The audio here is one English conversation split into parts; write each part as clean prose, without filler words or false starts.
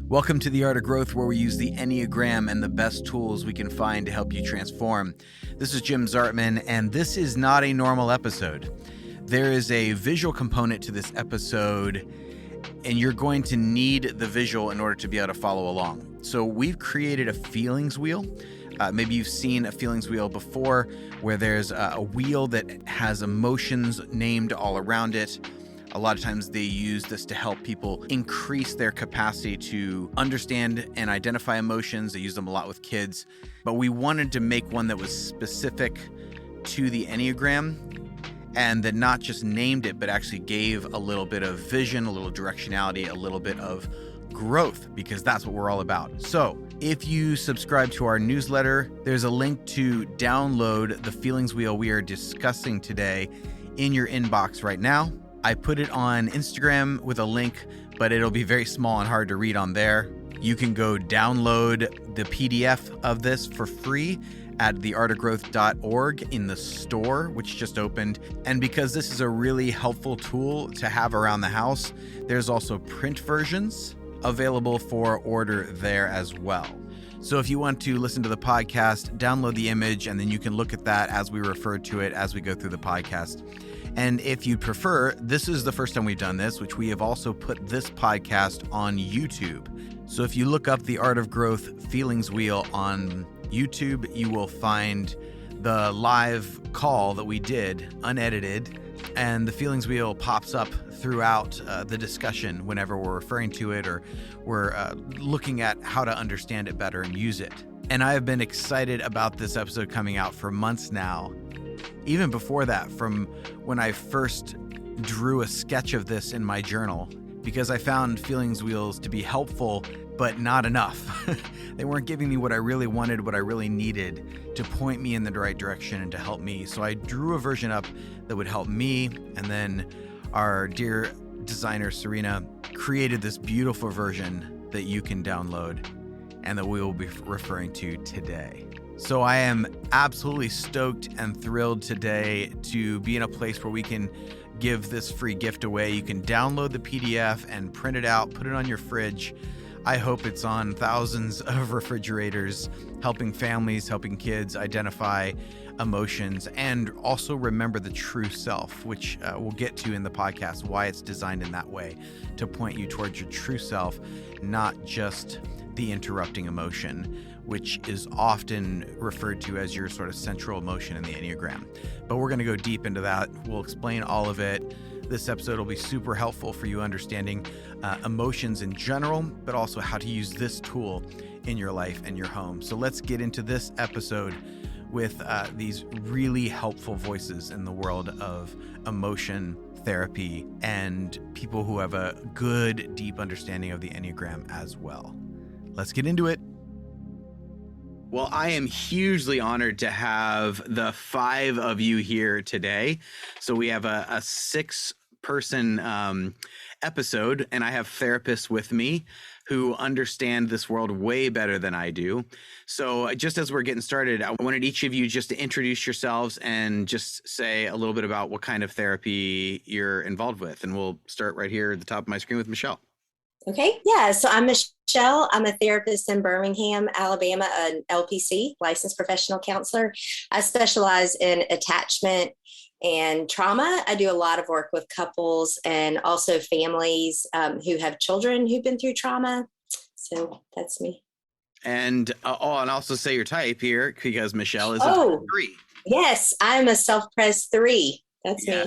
Welcome to The Art of Growth, where we use the Enneagram and the best tools we can find to help you transform. This is Jim Zartman, and this is not a normal episode. There is a visual component to this episode, and you're going to need the visual in order to be able to follow along. So we've created a feelings wheel. Maybe you've seen a feelings wheel before, where there's a wheel that has emotions named all around it. A lot of times they use this to help people increase their capacity to understand and identify emotions. They use them a lot with kids, but we wanted to make one that was specific to the Enneagram and that not just named it, but actually gave a little bit of vision, a little directionality, a little bit of growth, because that's what we're all about. So if you subscribe to our newsletter, there's a link to download the feelings wheel we are discussing today in your inbox right now. I put it on Instagram with a link, but it'll be very small and hard to read on there. You can go download the PDF of this for free at theartofgrowth.org in the store, which just opened. And because this is a really helpful tool to have around the house, there's also print versions available for order there as well. So if you want to listen to the podcast, download the image, and then you can look at that as we refer to it as we go through the podcast. And if you prefer, this is the first time we've done this, which we have also put this podcast on YouTube. So if you look up the Art of Growth Feelings Wheel on YouTube, you will find the live call that we did, unedited, and the Feelings Wheel pops up throughout the discussion whenever we're referring to it or we're looking at how to understand it better and use it. And I have been excited about this episode coming out for months now. Even before that, from when I first drew a sketch of this in my journal, because I found feelings wheels to be helpful, but not enough. They weren't giving me what I really wanted, what I really needed to point me in the right direction and to help me. So I drew a version up that would help me. And then our dear designer, Serena, created this beautiful version that you can download and that we will be referring to today. So I am absolutely stoked and thrilled today to be in a place where we can give this free gift away. You can download the PDF and print it out, put it on your fridge. I hope it's on thousands of refrigerators, helping families, helping kids identify emotions, and also remember the true self, which we'll get to in the podcast, why it's designed in that way, to point you towards your true self, not just the interrupting emotion, which is often referred to as your sort of central emotion in the Enneagram. But we're going to go deep into that. We'll explain all of it. This episode will be super helpful for you understanding emotions in general, but also how to use this tool in your life and your home. So let's get into this episode with these really helpful voices in the world of emotion therapy and people who have a good, deep understanding of the Enneagram as well. Let's get into it. Well, I am hugely honored to have the five of you here today. So we have a 6-person episode, and I have therapists with me who understand this world way better than I do. So just as we're getting started, I wanted each of you just to introduce yourselves and just say a little bit about what kind of therapy you're involved with. And we'll start right here at the top of my screen with Michelle. Okay, yeah, so I'm Michelle. I'm a therapist in Birmingham, Alabama, an LPC, licensed professional counselor. I specialize in attachment and trauma. I do a lot of work with couples and also families who have children who've been through trauma. So that's me. And and also say your type here, because Michelle is a type 3. Yes, I'm a self-pres 3. That's me.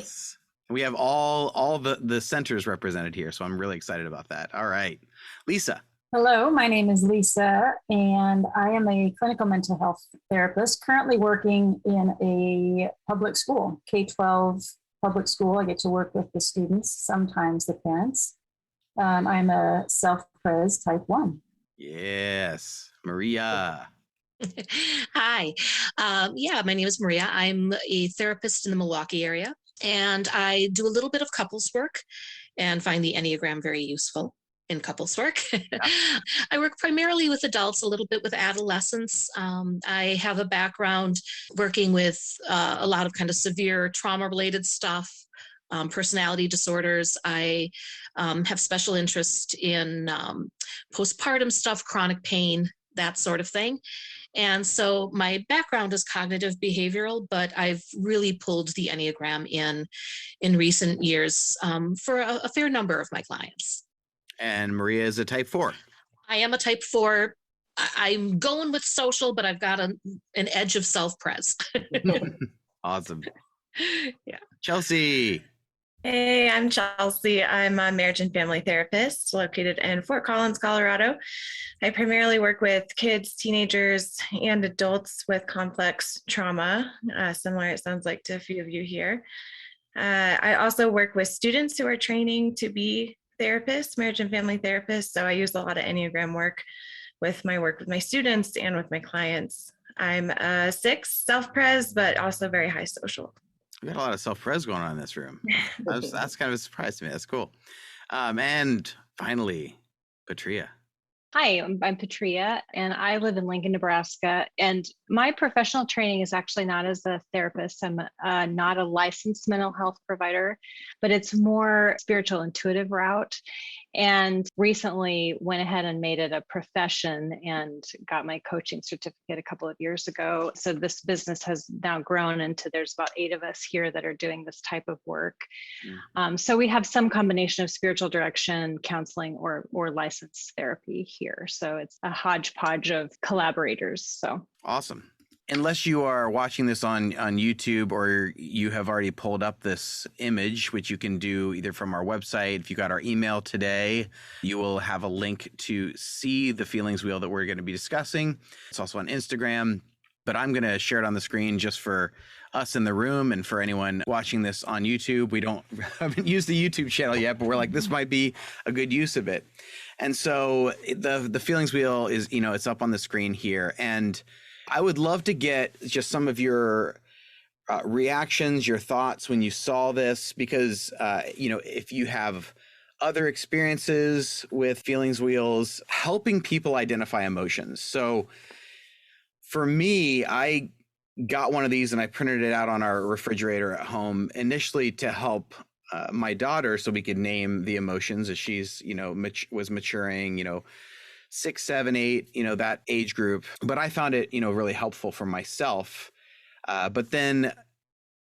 We have all the centers represented here, so I'm really excited about that. All right. Lisa. Hello, my name is Lisa, and I am a clinical mental health therapist currently working in a public school, K-12 public school. I get to work with the students, sometimes the parents. I'm a self-pres type 1. Yes. Maria. Hi. My name is Maria. I'm a therapist in the Milwaukee area, and I do a little bit of couples work and find the Enneagram very useful in couples work. I work primarily with adults, a little bit with adolescents. I have a background working with a lot of kind of severe trauma-related stuff, personality disorders. I have special interest in postpartum stuff, chronic pain, that sort of thing. And so my background is cognitive behavioral, but I've really pulled the Enneagram in recent years for a fair number of my clients. And Maria is a type 4. I am a type 4. I'm going with social, but I've got an edge of self-pres. Awesome. Yeah. Chelsea. Hey, I'm Chelsea. I'm a marriage and family therapist located in Fort Collins, Colorado. I primarily work with kids, teenagers, and adults with complex trauma, similar, it sounds like, to a few of you here. I also work with students who are training to be therapists, marriage and family therapists. So I use a lot of Enneagram work with my work with my students and with my clients. I'm a 6 self-pres, but also very high social. We got a lot of self-pres going on in this room. That's kind of a surprise to me. That's cool. And finally, Patria. Hi, I'm Patria, and I live in Lincoln, Nebraska. And my professional training is actually not as a therapist. I'm not a licensed mental health provider, but it's more spiritual, intuitive route. And recently went ahead and made it a profession and got my coaching certificate a couple of years ago. So this business has now grown into, there's about 8 of us here that are doing this type of work. So we have some combination of spiritual direction, counseling, or licensed therapy here. So it's a hodgepodge of collaborators. So awesome. Unless you are watching this on YouTube or you have already pulled up this image, which you can do either from our website. If you got our email today, you will have a link to see the feelings wheel that we're going to be discussing. It's also on Instagram, but I'm going to share it on the screen just for us in the room and for anyone watching this on YouTube. We haven't used the YouTube channel yet, but we're like, this might be a good use of it. And so the feelings wheel is, it's up on the screen here. And I would love to get just some of your reactions, your thoughts when you saw this, because, if you have other experiences with feelings wheels, helping people identify emotions. So for me, I got one of these and I printed it out on our refrigerator at home initially to help my daughter so we could name the emotions as she's, was maturing, 6, 7, 8, that age group. But I found it, really helpful for myself. But then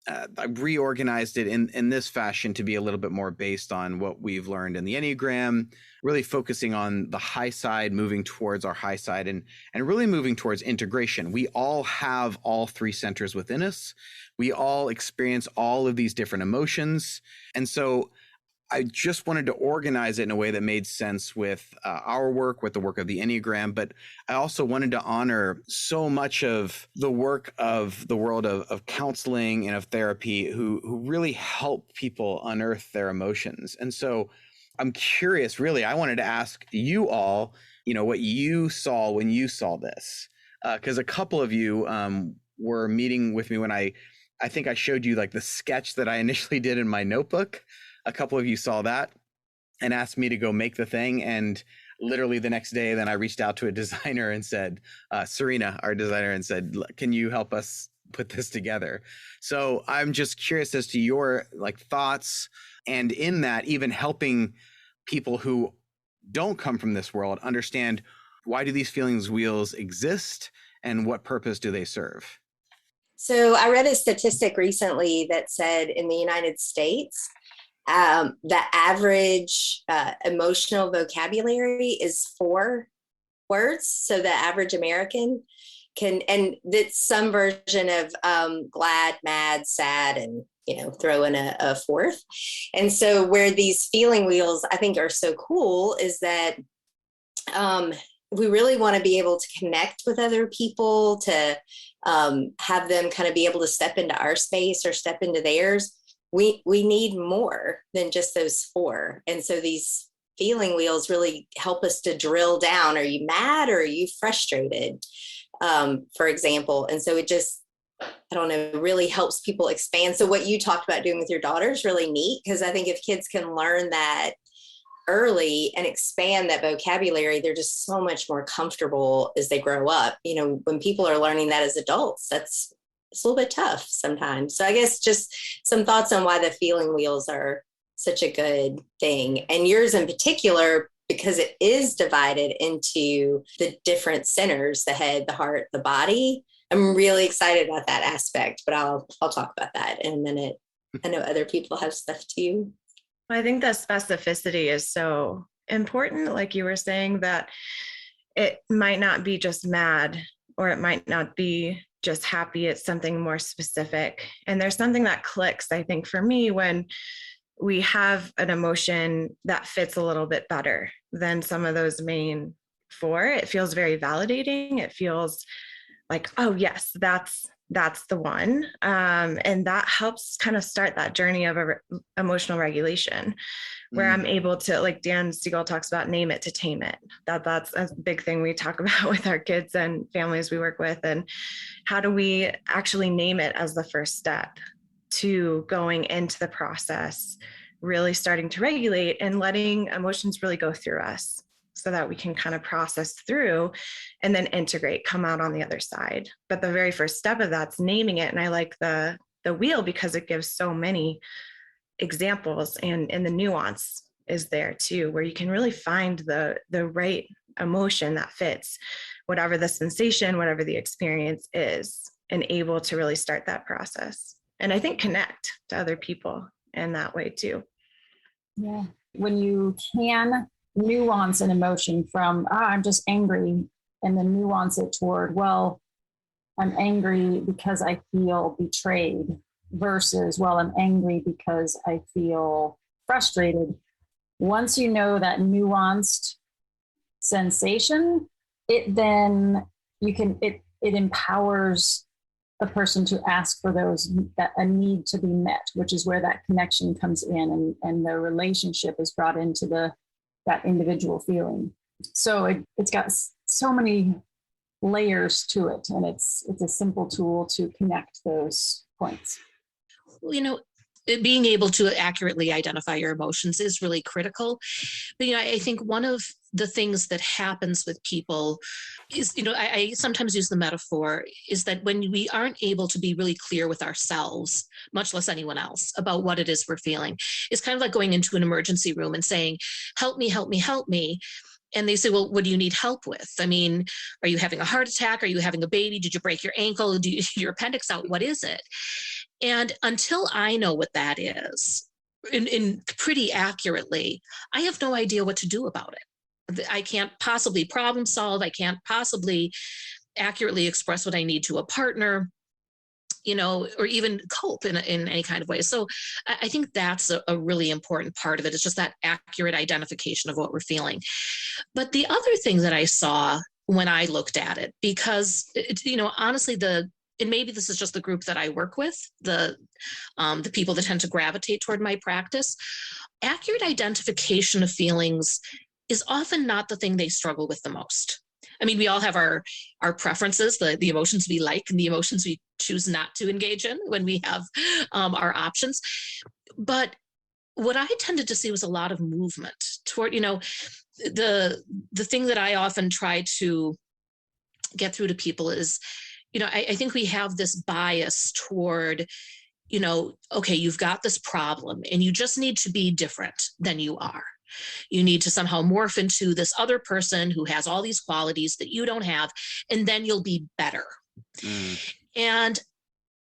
I reorganized it in this fashion to be a little bit more based on what we've learned in the Enneagram, really focusing on the high side, moving towards our high side and really moving towards integration. We all have all 3 centers within us. We all experience all of these different emotions. And so I just wanted to organize it in a way that made sense with our work, with the work of the Enneagram. But I also wanted to honor so much of the work of the world of counseling and of therapy who really help people unearth their emotions. And so I'm curious, really, I wanted to ask you all, what you saw when you saw this, because a couple of you were meeting with me when I think I showed you like the sketch that I initially did in my notebook. A couple of you saw that and asked me to go make the thing. And literally the next day, then I reached out to a designer and said, Serena, our designer, and said, can you help us put this together? So I'm just curious as to your thoughts, and in that, even helping people who don't come from this world understand, why do these feelings wheels exist and what purpose do they serve? So I read a statistic recently that said in the United States, the average emotional vocabulary is 4 words. So the average American can, and it's some version of glad, mad, sad, and, throw in a 4th. And so where these feeling wheels, I think, are so cool is that we really want to be able to connect with other people, to have them kind of be able to step into our space or step into theirs. We need more than just those 4. And so these feeling wheels really help us to drill down. Are you mad or are you frustrated? For example. And so it just, really helps people expand. So what you talked about doing with your daughter is really neat, because I think if kids can learn that early and expand that vocabulary, they're just so much more comfortable as they grow up. When people are learning that as adults, it's a little bit tough sometimes. So I guess just some thoughts on why the feeling wheels are such a good thing. And yours in particular, because it is divided into the different centers, the head, the heart, the body. I'm really excited about that aspect, but I'll talk about that in a minute. I know other people have stuff too. I think the specificity is so important. Like you were saying, that it might not be just mad, or it might not be just happy. It's something more specific. And there's something that clicks, I think, for me, when we have an emotion that fits a little bit better than some of those main four. It feels very validating. It feels like, oh yes, that's the one. And that helps kind of start that journey of emotional regulation, where I'm able to, like Dan Siegel talks about, name it to tame it. That's a big thing we talk about with our kids and families we work with. And how do we actually name it as the first step to going into the process, really starting to regulate and letting emotions really go through us, so that we can kind of process through and then integrate, come out on the other side. But the very first step of that's naming it. And I like the wheel because it gives so many examples, and the nuance is there too, where you can really find the right emotion that fits whatever the sensation, whatever the experience is, and able to really start that process. And I think connect to other people in that way too. Yeah. When you can nuance an emotion from, I'm just angry, and then nuance it toward, well, I'm angry because I feel betrayed, versus, well, I'm angry because I feel frustrated. Once you know that nuanced sensation, it then it empowers a person to ask for that a need to be met, which is where that connection comes in, and the relationship is brought into that individual feeling. So it's got so many layers to it, and it's a simple tool to connect those points. Being able to accurately identify your emotions is really critical. But, I think one of the things that happens with people is, I sometimes use the metaphor, is that when we aren't able to be really clear with ourselves, much less anyone else, about what it is we're feeling, it's kind of like going into an emergency room and saying, help me, help me, help me. And they say, well, what do you need help with? I mean, are you having a heart attack? Are you having a baby? Did you break your ankle? Your appendix out? What is it? And until I know what that is, in pretty accurately, I have no idea what to do about it. I can't possibly problem solve. I can't possibly accurately express what I need to a partner, or even cope in any kind of way. So I think that's a really important part of it. It's just that accurate identification of what we're feeling. But the other thing that I saw when I looked at it, because, honestly, and maybe this is just the group that I work with, the people that tend to gravitate toward my practice, accurate identification of feelings is often not the thing they struggle with the most. I mean, we all have our preferences, the emotions we like and the emotions we choose not to engage in when we have our options. But what I tended to see was a lot of movement toward, the thing that I often try to get through to people is, I think we have this bias toward, okay, you've got this problem and you just need to be different than you are. You need to somehow morph into this other person who has all these qualities that you don't have, and then you'll be better. And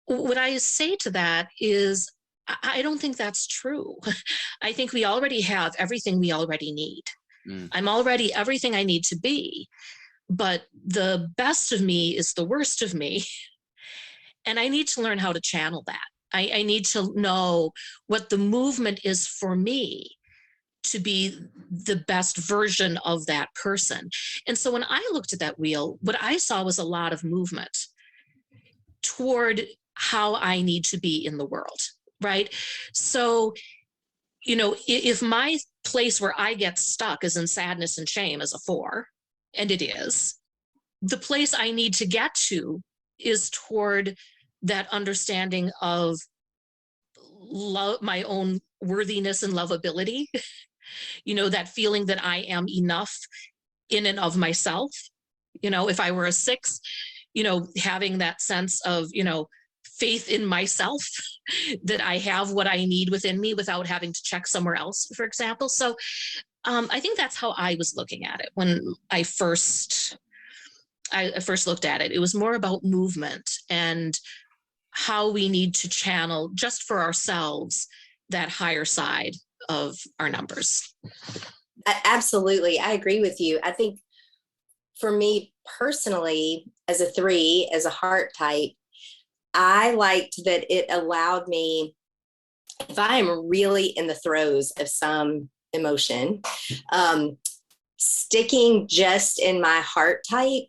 what I say to that is, I don't think that's true. I think we already have everything we already need. I'm already everything I need to be, but the best of me is the worst of me. And I need to learn how to channel that. I need to know what the movement is for me to be the best version of that person. And so when I looked at that wheel, what I saw was a lot of movement toward how I need to be in the world, right? So, if my place where I get stuck is in sadness and shame as a 4, and it is, the place I need to get to is toward that understanding of love, my own worthiness and lovability, that feeling that I am enough in and of myself. If I were a 6, having that sense of, faith in myself, that I have what I need within me without having to check somewhere else, for example. So I think that's how I was looking at it when I first looked at it. It was more about movement and how we need to channel just for ourselves that higher side of our numbers. Absolutely. I agree with you. I think for me personally, as a 3, as a heart type, I liked that it allowed me, if I am really in the throes of some emotion, sticking just in my heart type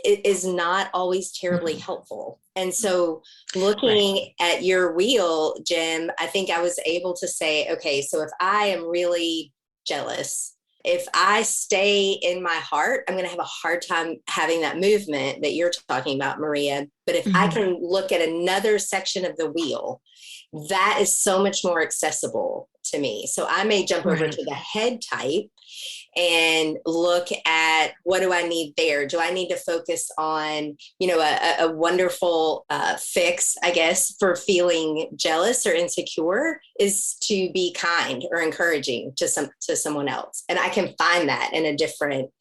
is not always terribly helpful. And so looking at your wheel, Jim, I think I was able to say, okay, so if I am really jealous, if I stay in my heart, I'm going to have a hard time having that movement that you're talking about, Maria. But if I can look at another section of the wheel, that is so much more accessible to me. So I may jump over to the head type and look at, what do I need there? Do I need to focus on, a wonderful fix, I guess, for feeling jealous or insecure is to be kind or encouraging to someone else. And I can find that in a different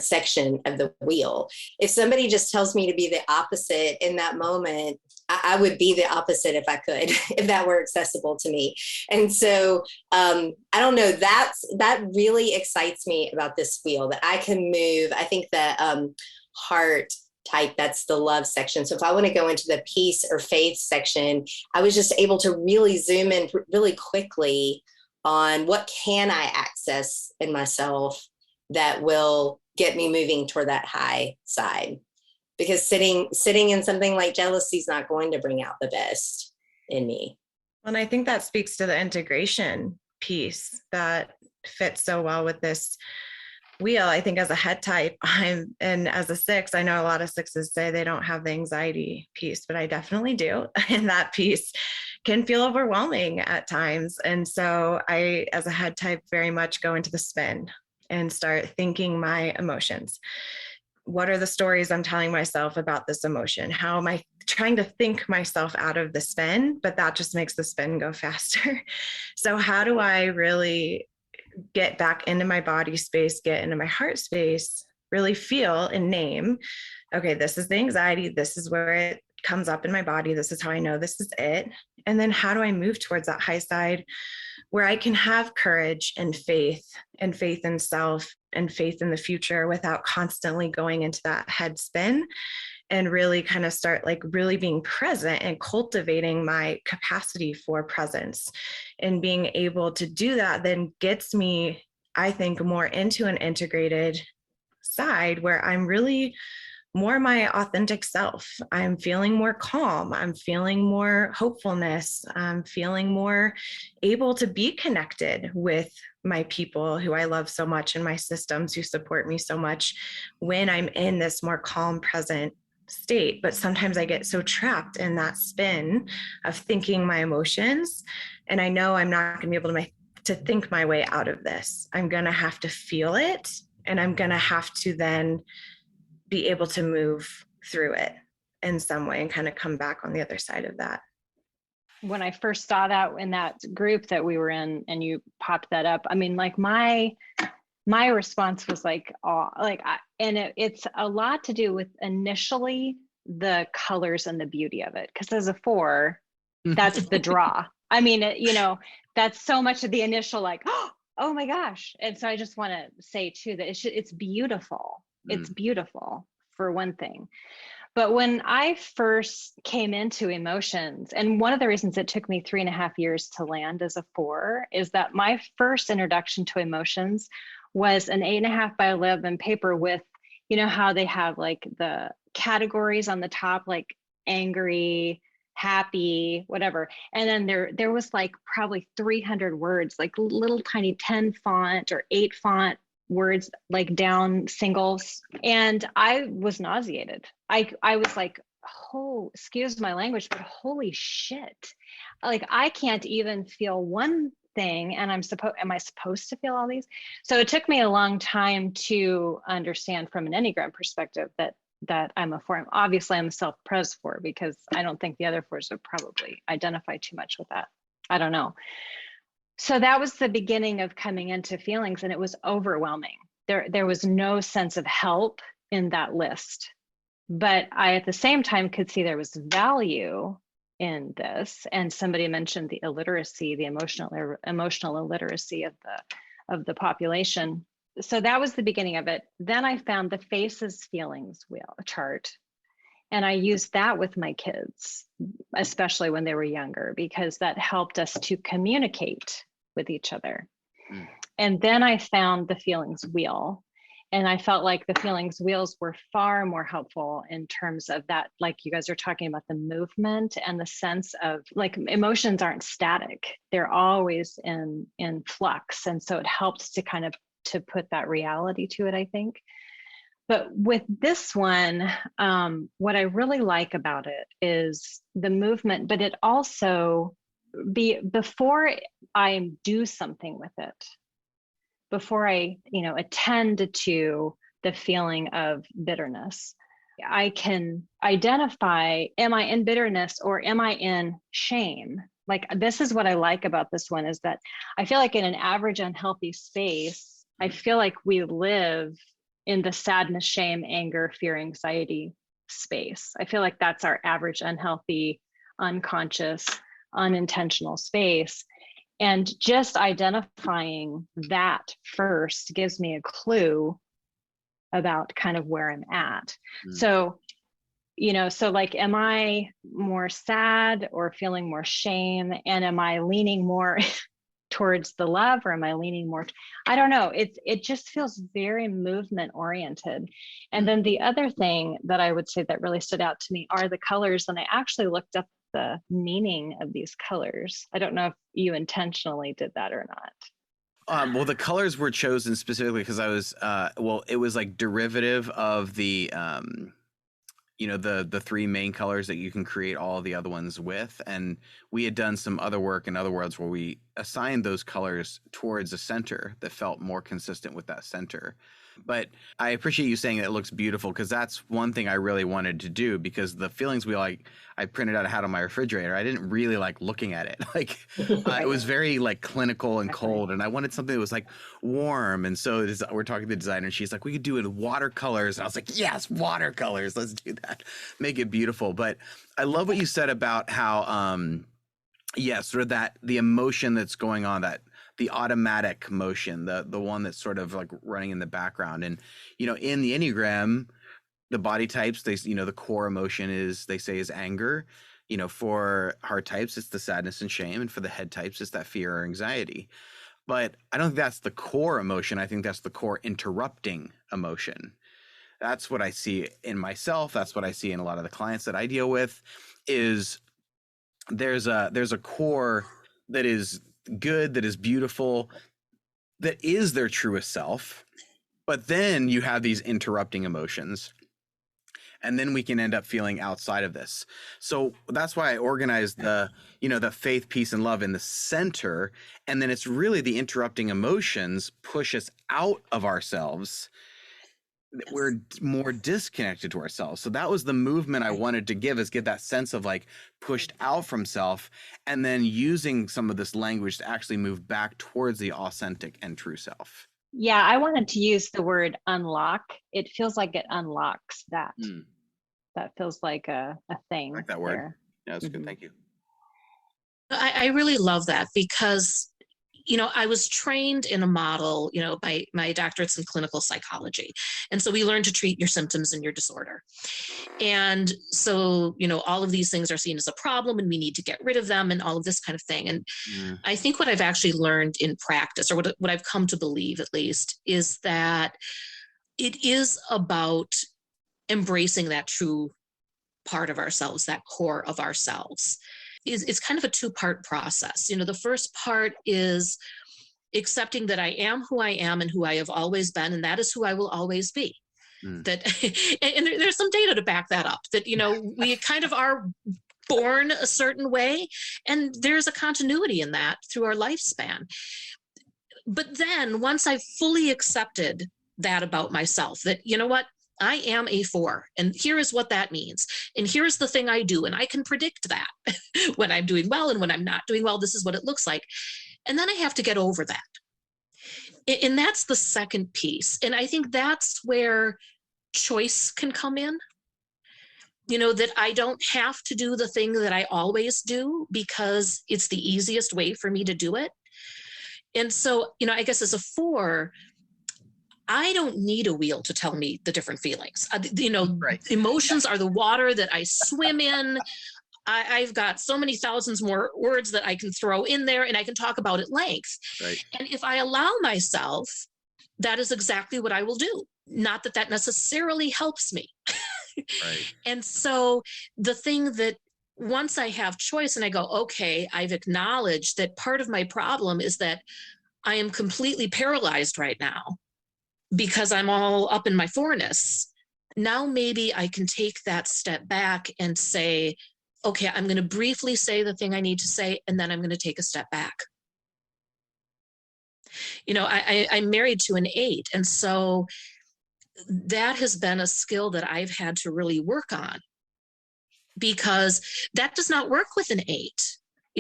section of the wheel. If somebody just tells me to be the opposite in that moment, I would be the opposite if I could, if that were accessible to me. And so I don't know, that really excites me about this wheel, that I can move. I think the heart type, that's the love section. So if I want to go into the peace or faith section, I was just able to really zoom in really quickly on what can I access in myself that will get me moving toward that high side. Because sitting in something like jealousy is not going to bring out the best in me. And I think that speaks to the integration piece that fits so well with this wheel. I think as a head type, and as a 6, I know a lot of 6s say they don't have the anxiety piece, but I definitely do. And that piece can feel overwhelming at times. And so I, as a head type, very much go into the spin and start thinking my emotions. What are the stories I'm telling myself about this emotion? How am I trying to think myself out of the spin? But that just makes the spin go faster. So how do I really get back into my body space, get into my heart space, really feel and name, okay, this is the anxiety. This is where it comes up in my body. This is how I know this is it. And then how do I move towards that high side where I can have courage and faith in self and faith in the future without constantly going into that head spin, and really kind of start like really being present and cultivating my capacity for presence. And being able to do that then gets me, I think, more into an integrated side where I'm really more my authentic self. I'm feeling more calm. I'm feeling more hopefulness. I'm feeling more able to be connected with my people who I love so much and my systems who support me so much when I'm in this more calm, present state. But sometimes I get so trapped in that spin of thinking my emotions. And I know I'm not going to be able to think my way out of this. I'm going to have to feel it. And I'm going to have to then be able to move through it in some way and kind of come back on the other side of that. When I first saw that in that group that we were in and you popped that up, I mean, like my response was like, oh, like, it's a lot to do with initially the colors and the beauty of it. Cause as a 4, that's the draw. I mean, that's so much of the initial, like, oh my gosh. And so I just want to say too, that it's beautiful. It's beautiful for one thing. But when I first came into emotions, and one of the reasons it took me 3.5 years to land as a 4 is that my first introduction to emotions was an 8.5 by 11 paper with, how they have like the categories on the top, like angry, happy, whatever. And then there was like probably 300 words, like little tiny 10 font or 8 font words, like down singles. And I was nauseated. I was like, oh, excuse my language, but holy shit. Like I can't even feel one thing. And am I supposed to feel all these? So it took me a long time to understand from an Enneagram perspective that I'm a 4. Obviously I'm a self-pres 4 because I don't think the other 4s would probably identify too much with that. I don't know. So that was the beginning of coming into feelings, and it was overwhelming. There was no sense of help in that list. But I, at the same time, could see there was value in this. And somebody mentioned the illiteracy, the emotional illiteracy of the population. So that was the beginning of it. Then I found the faces feelings wheel chart. And I used that with my kids, especially when they were younger, because that helped us to communicate with each other. Mm. And then I found the feelings wheel. And I felt like the feelings wheels were far more helpful in terms of that, like you guys are talking about the movement and the sense of like emotions aren't static. They're always in flux. And so it helps to kind of to put that reality to it, I think. But with this one, what I really like about it is the movement, but it also before I do something with it, before I, attend to the feeling of bitterness, I can identify, am I in bitterness or am I in shame? Like, this is what I like about this one, is that I feel like in an average unhealthy space, I feel like we live in the sadness, shame, anger, fear, anxiety space. I feel like that's our average unhealthy, unconscious, unintentional space. And just identifying that first gives me a clue about kind of where I'm at. So, so like, am I more sad or feeling more shame? And am I leaning more towards the love, or am I leaning more? I don't know. It just feels very movement oriented. And then the other thing that I would say that really stood out to me are the colors. And I actually looked up the meaning of these colors. I don't know if you intentionally did that or not. Well, the colors were chosen specifically because I was, it was like derivative of the, the three main colors that you can create all the other ones with. And we had done some other work in other worlds where we assigned those colors towards a center that felt more consistent with that center. But I appreciate you saying that it looks beautiful, because that's one thing I really wanted to do, because the feelings wheel I printed out, I had on my refrigerator. I didn't really like looking at it. Like it was very like clinical and cold, and I wanted something that was like warm. And so we're talking to the designer, and she's like, we could do it in watercolors. And I was like, yes, watercolors. Let's do that. Make it beautiful. But I love what you said about how, sort of that the emotion that's going on, that the automatic motion, the one that's sort of like running in the background. And, in the Enneagram, the body types, the core emotion is anger. For heart types, it's the sadness and shame. And for the head types, it's that fear or anxiety. But I don't think that's the core emotion. I think that's the core interrupting emotion. That's what I see in myself. That's what I see in a lot of the clients that I deal with, is there's a core that is good, that is beautiful, that is their truest self. But then you have these interrupting emotions. And then we can end up feeling outside of this. So that's why I organized the faith, peace, and love in the center. And then it's really the interrupting emotions push us out of ourselves. We're more disconnected to ourselves. So that was the movement I wanted to give that sense of like pushed out from self, and then using some of this language to actually move back towards the authentic and true self. Yeah, I wanted to use the word unlock. It feels like it unlocks that. That feels like a thing. I like that word. Yeah, that's good. Thank you. I really love that, because I was trained in a model, my doctorate's in clinical psychology. And so we learn to treat your symptoms and your disorder. And so, all of these things are seen as a problem and we need to get rid of them and all of this kind of thing. And I think what I've actually learned in practice, or what I've come to believe at least, is that it is about embracing that true part of ourselves, that core of ourselves. It's kind of a two-part process. The first part is accepting that I am who I am and who I have always been, and that is who I will always be. That, and there's some data to back that up, that, we kind of are born a certain way, and there's a continuity in that through our lifespan. But then once I've fully accepted that about myself, that, I am a 4, and here is what that means. And here's the thing I do. And I can predict that when I'm doing well and when I'm not doing well, this is what it looks like. And then I have to get over that. And that's the second piece. And I think that's where choice can come in. That I don't have to do the thing that I always do because it's the easiest way for me to do it. And so, I guess as a 4, I don't need a wheel to tell me the different feelings. Right. Emotions are the water that I swim in. I've got so many thousands more words that I can throw in there, and I can talk about at length. Right. And if I allow myself, that is exactly what I will do. Not that that necessarily helps me. Right. And so the thing that once I have choice and I go, okay, I've acknowledged that part of my problem is that I am completely paralyzed right now because I'm all up in my 4-ness. Now maybe I can take that step back and say, okay, I'm going to briefly say the thing I need to say, and then I'm going to take a step back. I'm married to an 8. And so that has been a skill that I've had to really work on, because that does not work with an 8.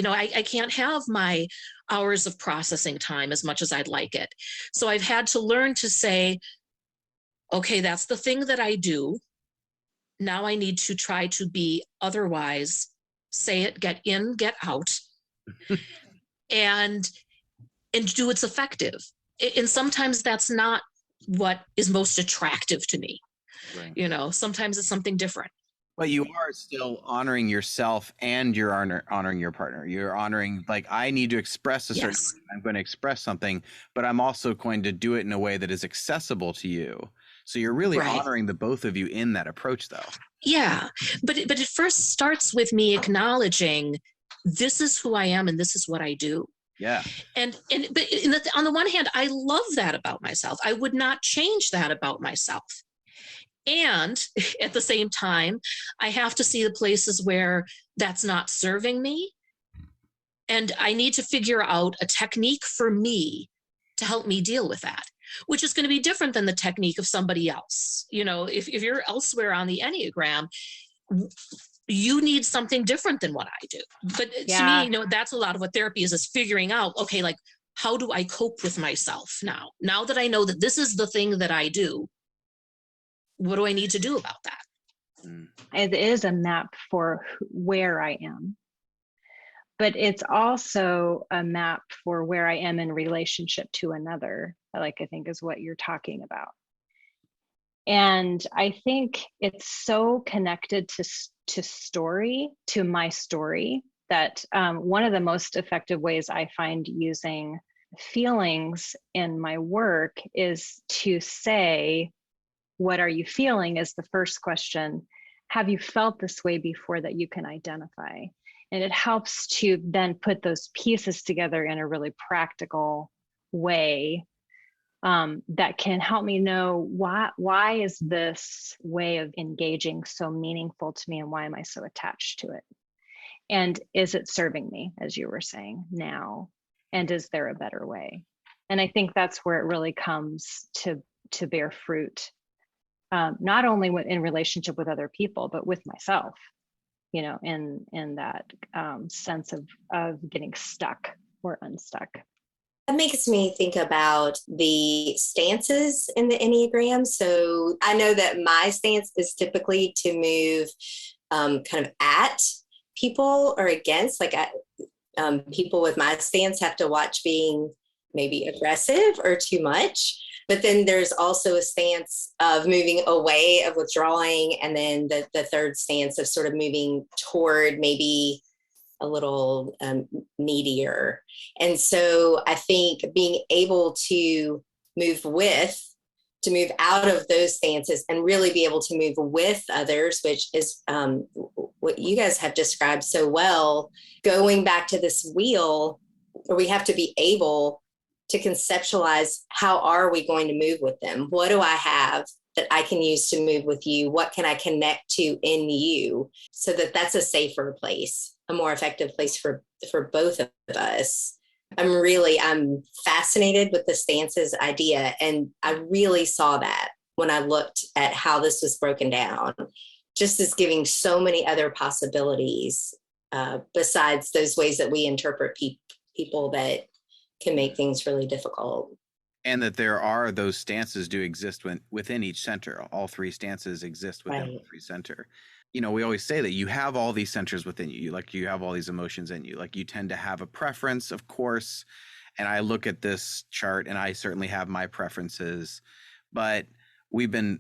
I can't have my hours of processing time as much as I'd like it. So I've had to learn to say, okay, that's the thing that I do. Now I need to try to be otherwise, say it, get in, get out, and do what's effective. And sometimes that's not what is most attractive to me. Right. Sometimes it's something different. But you are still honoring yourself, and you're honoring your partner. You're honoring, like, I need to express a certain Yes. way. I'm going to express something, but I'm also going to do it in a way that is accessible to you. So you're really Right. honoring the both of you in that approach, though. Yeah. But it first starts with me acknowledging this is who I am and this is what I do. Yeah. But on the one hand, I love that about myself. I would not change that about myself. And at the same time, I have to see the places where that's not serving me. And I need to figure out a technique for me to help me deal with that, which is going to be different than the technique of somebody else. If you're elsewhere on the Enneagram, you need something different than what I do. But to me, that's a lot of what therapy is figuring out, okay, like, how do I cope with myself now? Now that I know that this is the thing that I do, what do I need to do about that? It is a map for where I am, but it's also a map for where I am in relationship to another, like I think is what you're talking about. And I think it's so connected to story, to my story, that one of the most effective ways I find using feelings in my work is to say, what are you feeling, is the first question. Have you felt this way before that you can identify? And it helps to then put those pieces together in a really practical way that can help me know why is this way of engaging so meaningful to me, and why am I so attached to it? And is it serving me, as you were saying, now? And is there a better way? And I think that's where it really comes to bear fruit, not only in relationship with other people, but with myself, in that sense of getting stuck or unstuck. That makes me think about the stances in the Enneagram. So I know that my stance is typically to move kind of at people or against, like people with my stance have to watch being maybe aggressive or too much. But then there's also a stance of moving away, of withdrawing. And then the third stance of sort of moving toward maybe a little needier. And so I think being able to move out of those stances and really be able to move with others, which is what you guys have described so well, going back to this wheel where we have to be able to conceptualize, how are we going to move with them? What do I have that I can use to move with you? What can I connect to in you so that that's a safer place, a more effective place for both of us? I'm fascinated with the stances idea. And I really saw that when I looked at how this was broken down, just as giving so many other possibilities besides those ways that we interpret people that can make things really difficult. And that there are those stances do exist within each center. All three stances exist within Right. every center. You know, we always say that you have all these centers within you. Like you have all these emotions in you. Like you tend to have a preference, of course. And I look at this chart and I certainly have my preferences, but we've been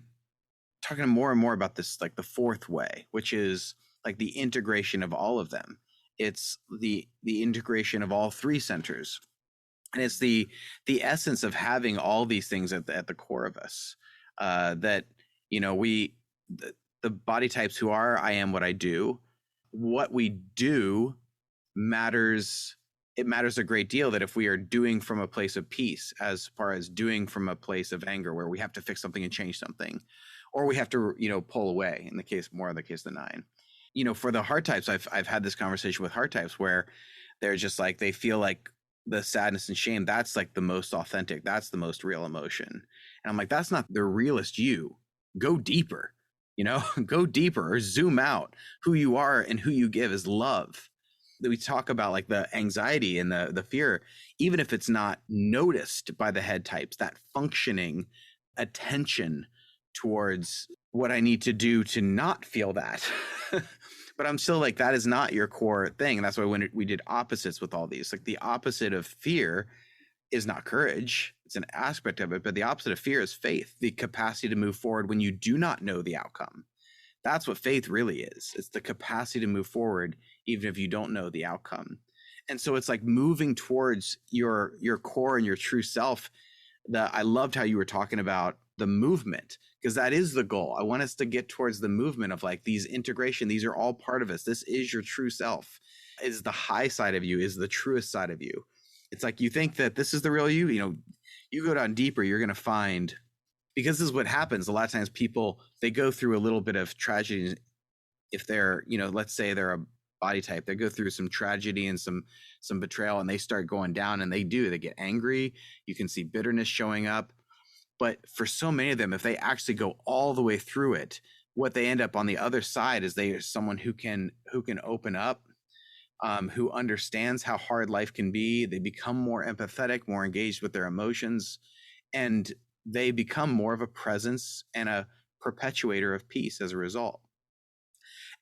talking more and more about this, like the fourth way, which is like the integration of all of them. It's the integration of all three centers. And it's the essence of having all these things at the core of us, that, you know, the body types who are, I am what I do, what we do matters. It matters a great deal that if we are doing from a place of peace, as far as doing from a place of anger, where we have to fix something and change something, or we have to, you know, pull away, in the case, more in the case of the 9. You know, for the heart types, I've had this conversation with heart types where they're just like, they feel like the sadness and shame, that's like the most authentic, that's the most real emotion. And I'm like, that's not the realest you. Go deeper, you know, go deeper or zoom out. Who you are and who you give is love. That we talk about like the anxiety and the fear, even if it's not noticed by the head types, that functioning attention towards what I need to do to not feel that. But I'm still like, that is not your core thing. And that's why when we did opposites with all these, like the opposite of fear is not courage. It's an aspect of it, but the opposite of fear is faith, the capacity to move forward when you do not know the outcome. That's what faith really is. It's the capacity to move forward, even if you don't know the outcome. And so it's like moving towards your core and your true self. I loved how you were talking about the movement, because that is the goal. I want us to get towards the movement of like these integration. These are all part of us. This is your true self. Is the high side of you, is the truest side of you. It's like you think that this is the real you. You know, you go down deeper, you're going to find, because this is what happens. A lot of times people, they go through a little bit of tragedy. If they're, you know, let's say they're a body type, they go through some tragedy and some betrayal, and they start going down, and they get angry. You can see bitterness showing up. But for so many of them, if they actually go all the way through it, what they end up on the other side is they are someone who can open up, who understands how hard life can be. They become more empathetic, more engaged with their emotions, and they become more of a presence and a perpetuator of peace as a result.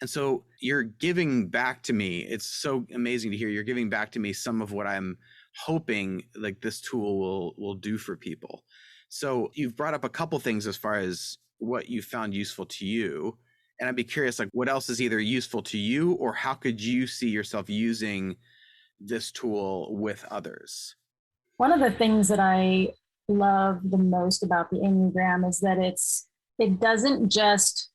And so you're giving back to me. It's so amazing to hear you're giving back to me some of what I'm hoping like this tool will do for people. So you've brought up a couple things as far as what you found useful to you. And I'd be curious, like what else is either useful to you, or how could you see yourself using this tool with others? One of the things that I love the most about the Enneagram is that it doesn't just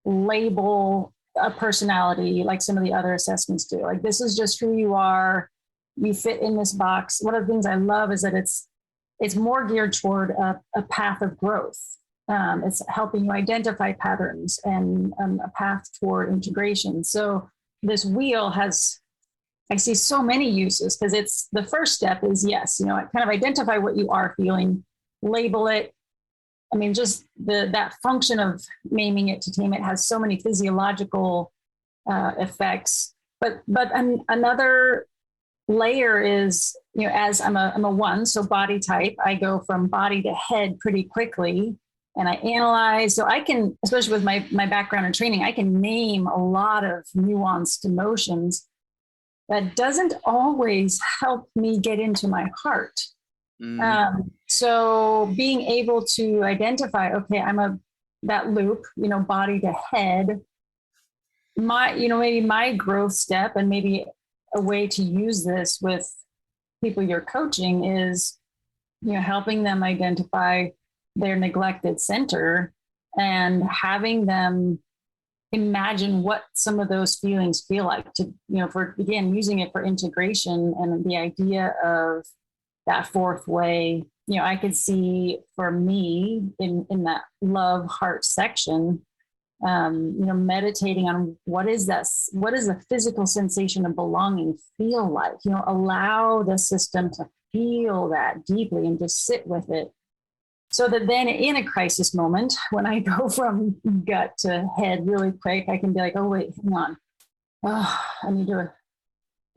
label a personality like some of the other assessments do. Like, this is just who you are. You fit in this box. One of the things I love is that it's more geared toward a path of growth. It's helping you identify patterns and a path toward integration. So this wheel I see so many uses, because it's the first step is, yes, kind of identify what you are feeling, label it. I mean, just that function of naming it to tame it has so many physiological effects. But another layer is, as I'm a 1, so body type, I go from body to head pretty quickly, and I analyze. So I can, especially with my background and training, I can name a lot of nuanced emotions. That doesn't always help me get into my heart. So being able to identify, okay, I'm that loop, body to head, maybe my growth step, and maybe a way to use this with people you're coaching is, helping them identify their neglected center and having them imagine what some of those feelings feel like, to, for, again, using it for integration and the idea of that fourth way. I could see for me in that love heart section, meditating on what is the physical sensation of belonging feel like, allow the system to feel that deeply and just sit with it. So that then in a crisis moment, when I go from gut to head really quick, I can be like, oh, wait, hang on. Oh,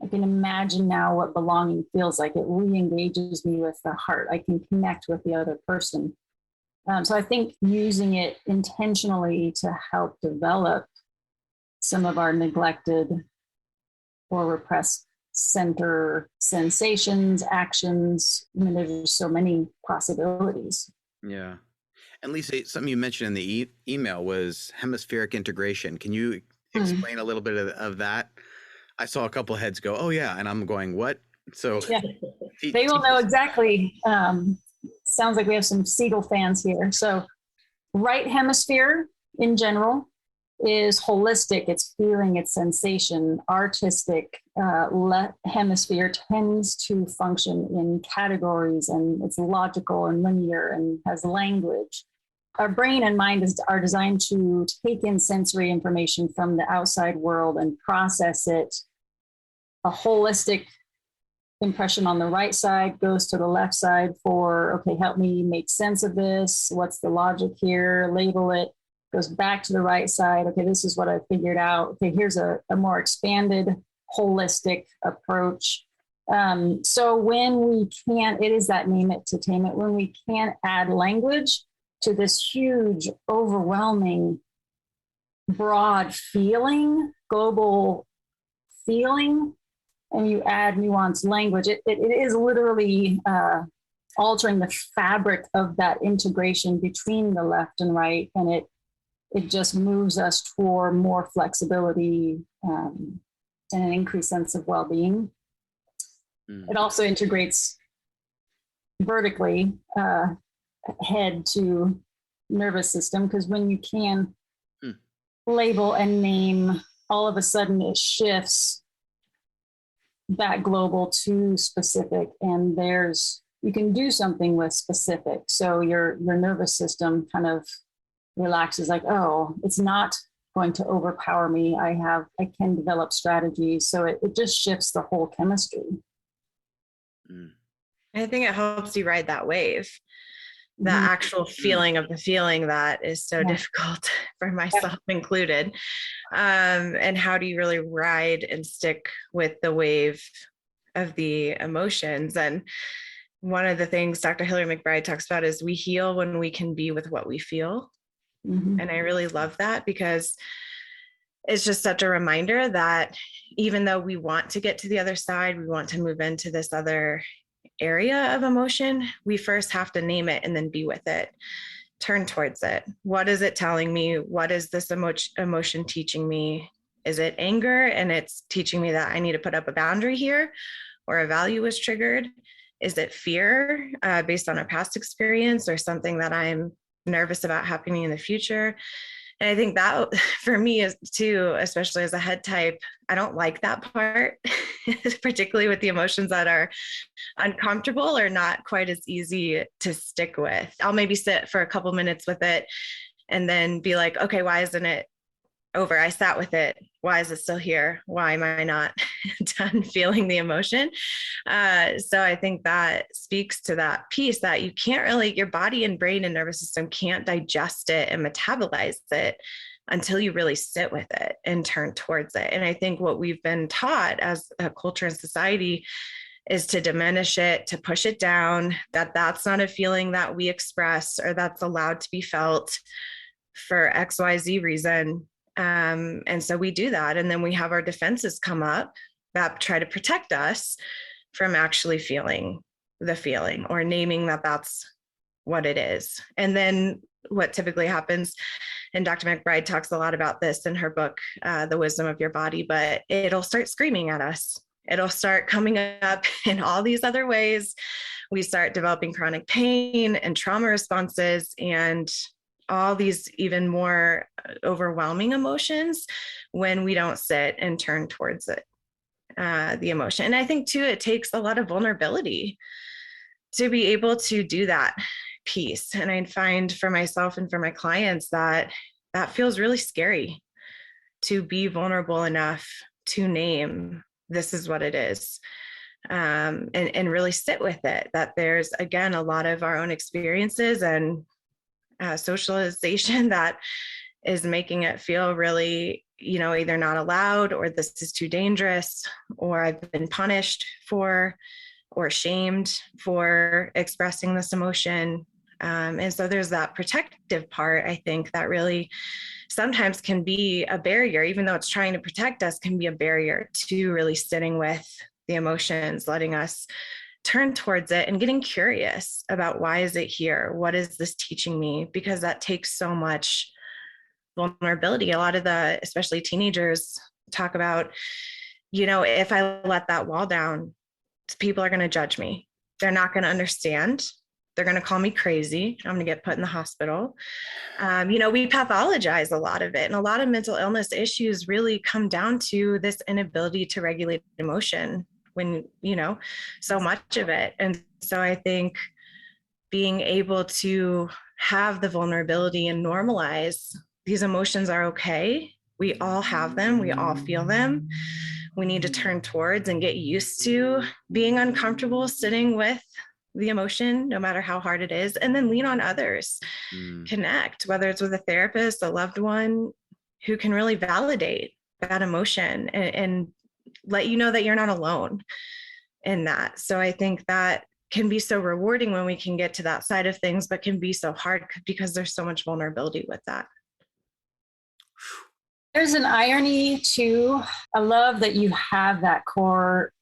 I I can imagine now what belonging feels like. It re-engages me with the heart. I can connect with the other person. So I think using it intentionally to help develop some of our neglected or repressed center sensations, actions. I mean, there's just so many possibilities. Yeah. And Lisa, something you mentioned in the email was hemispheric integration. Can you explain a little bit of that? I saw a couple of heads go, "Oh yeah," and I'm going, "What?" So yeah, they will know exactly. Sounds like we have some Siegel fans here. So right hemisphere in general is holistic. It's feeling, it's sensation. Artistic left hemisphere tends to function in categories, and it's logical and linear and has language. Our brain and mind are designed to take in sensory information from the outside world and process it. A holistic impression on the right side goes to the left side for, okay, help me make sense of this. What's the logic here? Label it. Goes back to the right side. Okay, this is what I figured out. Okay, here's a more expanded, holistic approach. So when we can't, it is that name it to tame it, when we can't add language to this huge, overwhelming, broad feeling, global feeling, and you add nuanced language, it is literally altering the fabric of that integration between the left and right, and it just moves us toward more flexibility and an increased sense of well-being. It also integrates vertically, head to nervous system, because when you can label and name, all of a sudden it shifts that global to specific, and you can do something with specific. So your nervous system kind of relaxes, like, oh, it's not going to overpower me. I can develop strategies. So it just shifts the whole chemistry. I think it helps you ride that wave, the actual feeling of the feeling that is so difficult for myself included. And how do you really ride and stick with the wave of the emotions? And one of the things Dr. Hillary McBride talks about is we heal when we can be with what we feel. And I really love that, because it's just such a reminder that even though we want to get to the other side, we want to move into this other area of emotion, we first have to name it and then be with it, turn towards it. What is it telling me? What is this emotion teaching me? Is it anger and it's teaching me that I need to put up a boundary here, or a value was triggered? Is it fear based on a past experience, or something that I'm nervous about happening in the future? And I think that for me is too, especially as a head type, I don't like that part, particularly with the emotions that are uncomfortable or not quite as easy to stick with. I'll maybe sit for a couple minutes with it and then be like, okay, why isn't it over? I sat with it. Why is it still here? Why am I not done feeling the emotion? So I think that speaks to that piece that you can't really, your body and brain and nervous system can't digest it and metabolize it until you really sit with it and turn towards it. And I think what we've been taught as a culture and society is to diminish it, to push it down, that's not a feeling that we express or that's allowed to be felt for XYZ reason. And so we do that. And then we have our defenses come up that try to protect us from actually feeling the feeling or naming that that's what it is. And then what typically happens, and Dr. McBride talks a lot about this in her book, The Wisdom of Your Body, but it'll start screaming at us. It'll start coming up in all these other ways. We start developing chronic pain and trauma responses and all these even more overwhelming emotions when we don't sit and turn towards it, the emotion. And I think too, it takes a lot of vulnerability to be able to do that piece. And I find for myself and for my clients that feels really scary, to be vulnerable enough to name this is what it is, and really sit with it, that there's, again, a lot of our own experiences and socialization that is making it feel really either not allowed, or this is too dangerous, or I've been punished for or shamed for expressing this emotion. And so there's that protective part, I think, that really sometimes can be a barrier, even though it's trying to protect us, can be a barrier to really sitting with the emotions, letting us turn towards it and getting curious about, why is it here? What is this teaching me? Because that takes so much vulnerability. A lot of especially teenagers talk about, if I let that wall down, people are going to judge me. They're not going to understand. They're going to call me crazy. I'm going to get put in the hospital. We pathologize a lot of it. And a lot of mental illness issues really come down to this inability to regulate emotion when, so much of it. And so I think being able to have the vulnerability and normalize these emotions are okay. We all have them. We all feel them. We need to turn towards and get used to being uncomfortable sitting with the emotion, no matter how hard it is, and then lean on others. Connect, whether it's with a therapist, a loved one who can really validate that emotion and let you know that you're not alone in that. So I think that can be so rewarding when we can get to that side of things, but can be so hard because there's so much vulnerability with that. There's an irony too. I love that you have that core,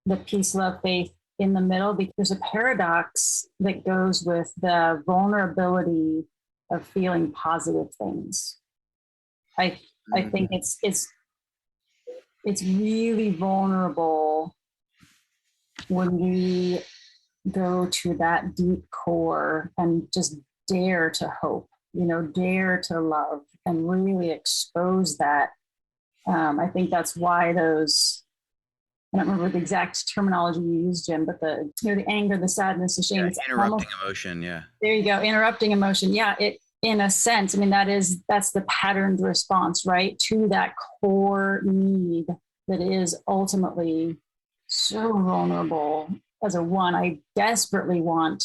the peace, love, faith in the middle, because there's a paradox that goes with the vulnerability of feeling positive things. I think it's really vulnerable when we go to that deep core and just dare to hope, dare to love, and really expose that. I think that's why those, I don't remember the exact terminology you used, Jim, but the anger, the sadness, the shame. Yeah, interrupting emotion. Yeah. There you go. Interrupting emotion. Yeah. In a sense, that's the patterned response, right? To that core need that is ultimately so vulnerable. As a one, I desperately want,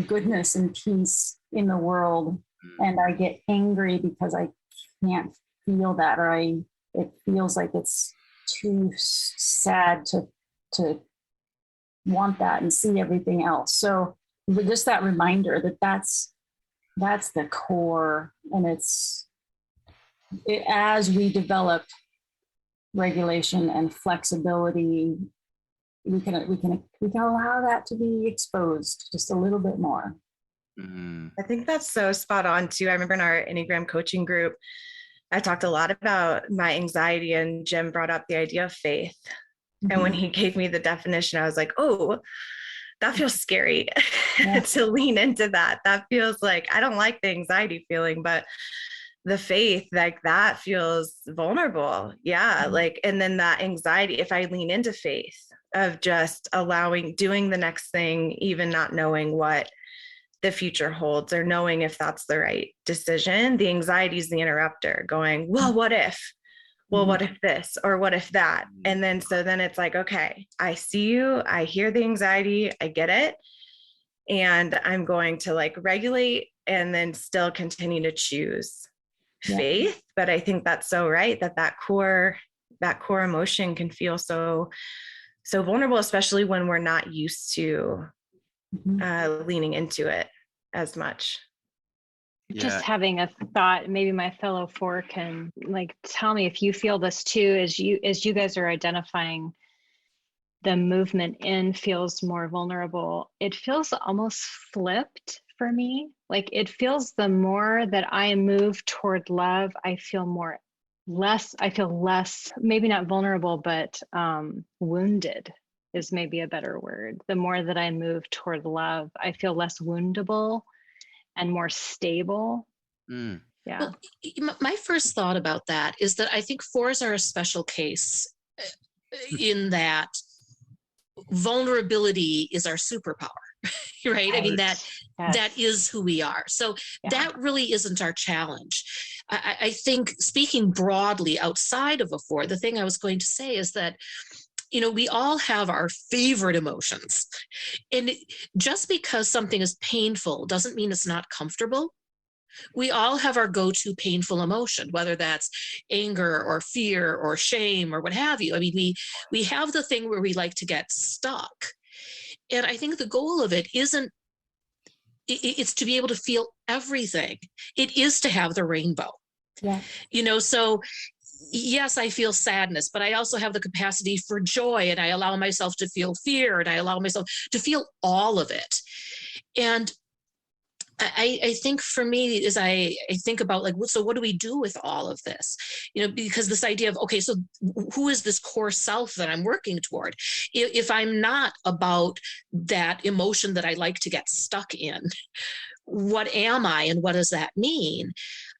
goodness and peace in the world. And I get angry because I can't feel that, or it feels like it's too sad to want that and see everything else. So just that reminder that that's the core, and as we develop regulation and flexibility, we can allow that to be exposed just a little bit more. I think that's so spot on too. I remember in our Enneagram coaching group, I talked a lot about my anxiety, and Jim brought up the idea of faith. And when he gave me the definition, I was like, oh, that feels scary to lean into that. That feels like, I don't like the anxiety feeling, but the faith, like that feels vulnerable. Yeah. And then that anxiety, if I lean into faith of just doing the next thing, even not knowing what the future holds or knowing if that's the right decision, the anxiety is the interrupter going, well, what if? Well, what if this, or what if that? And then it's like, okay, I see you, I hear the anxiety, I get it. And I'm going to regulate and then still continue to choose faith. But I think that's so right, that core emotion can feel so vulnerable, especially when we're not used to leaning into it as much. Just having a thought, maybe my fellow four can tell me if you feel this too, as you guys are identifying the movement in feels more vulnerable. It feels almost flipped for me. It feels the more that I move toward love, I feel less, maybe not vulnerable, but wounded is maybe a better word. The more that I move toward love, I feel less woundable and more stable. Yeah. Well, my first thought about that is that I think fours are a special case in that vulnerability is our superpower, right? I mean, that is who we are. So that really isn't our challenge. I think, speaking broadly outside of a four, the thing I was going to say is that we all have our favorite emotions. And just because something is painful doesn't mean it's not comfortable. We all have our go-to painful emotion, whether that's anger or fear or shame or what have you. I mean, we have the thing where we like to get stuck. And I think the goal of it isn't, it's to be able to feel everything. It is to have the rainbow. Yeah. So yes, I feel sadness, but I also have the capacity for joy, and I allow myself to feel fear, and I allow myself to feel all of it. And I think for me, as I think about like, so what do we do with all of this? Because this idea of, okay, so who is this core self that I'm working toward? If I'm not about that emotion that I like to get stuck in, what am I and what does that mean?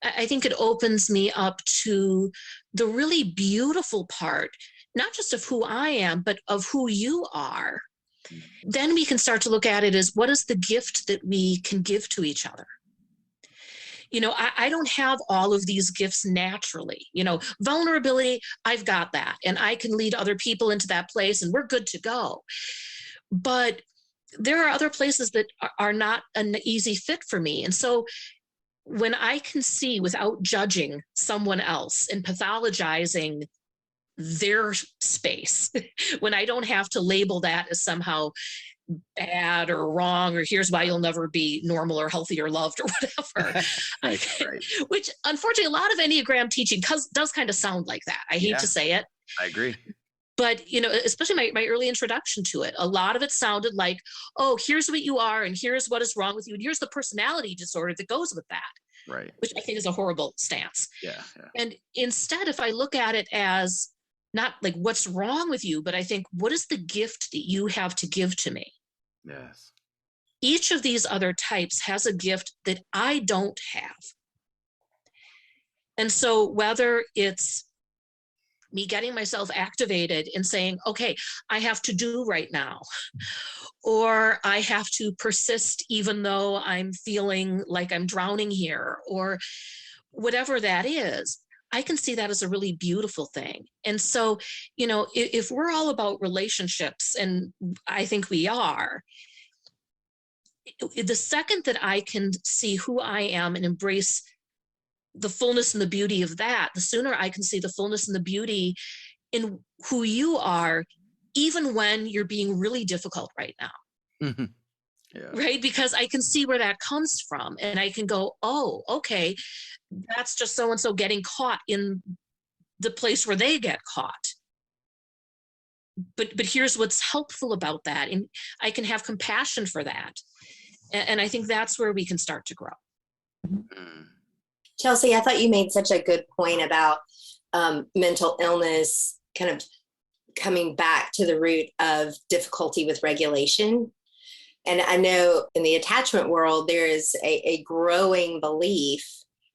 I think it opens me up to the really beautiful part, not just of who I am, but of who you are. Then we can start to look at it as, what is the gift that we can give to each other? I don't have all of these gifts naturally. Vulnerability, I've got that, and I can lead other people into that place, and we're good to go. But there are other places that are not an easy fit for me. And so when I can see without judging someone else and pathologizing their space, when I don't have to label that as somehow bad or wrong, or here's why you'll never be normal or healthy or loved or whatever. Right. Which unfortunately a lot of Enneagram teaching does kind of sound like that. I hate to say it. I agree. But, especially my early introduction to it, a lot of it sounded like, oh, here's what you are, and here's what is wrong with you, and here's the personality disorder that goes with that. Right. Which I think is a horrible stance. Yeah. And instead, if I look at it as not like what's wrong with you, but I think, what is the gift that you have to give to me? Yes. Each of these other types has a gift that I don't have. And so whether it's me getting myself activated and saying, okay, I have to do right now, or I have to persist even though I'm feeling like I'm drowning here, or whatever that is, I can see that as a really beautiful thing. And so, if we're all about relationships, and I think we are, the second that I can see who I am and embrace the fullness and the beauty of that, the sooner I can see the fullness and the beauty in who you are, even when you're being really difficult right now. Mm-hmm. Yeah. Right? Because I can see where that comes from, and I can go, oh, okay, that's just so-and-so getting caught in the place where they get caught. But here's what's helpful about that. And I can have compassion for that. And I think that's where we can start to grow. Mm. Chelsea, I thought you made such a good point about mental illness kind of coming back to the root of difficulty with regulation. And I know in the attachment world, there is a growing belief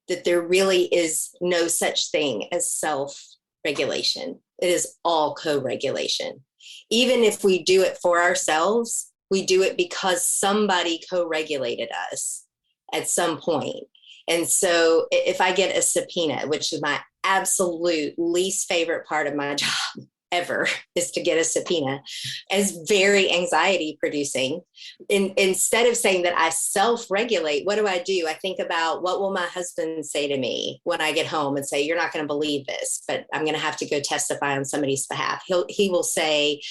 that there really is no such thing as self-regulation. It is all co-regulation. Even if we do it for ourselves, we do it because somebody co-regulated us at some point. And so if I get a subpoena, which is my absolute least favorite part of my job ever, is to get a subpoena, as very anxiety producing. Instead of saying that I self-regulate, what do? I think about, what will my husband say to me when I get home and say, you're not going to believe this, but I'm going to have to go testify on somebody's behalf. He will say,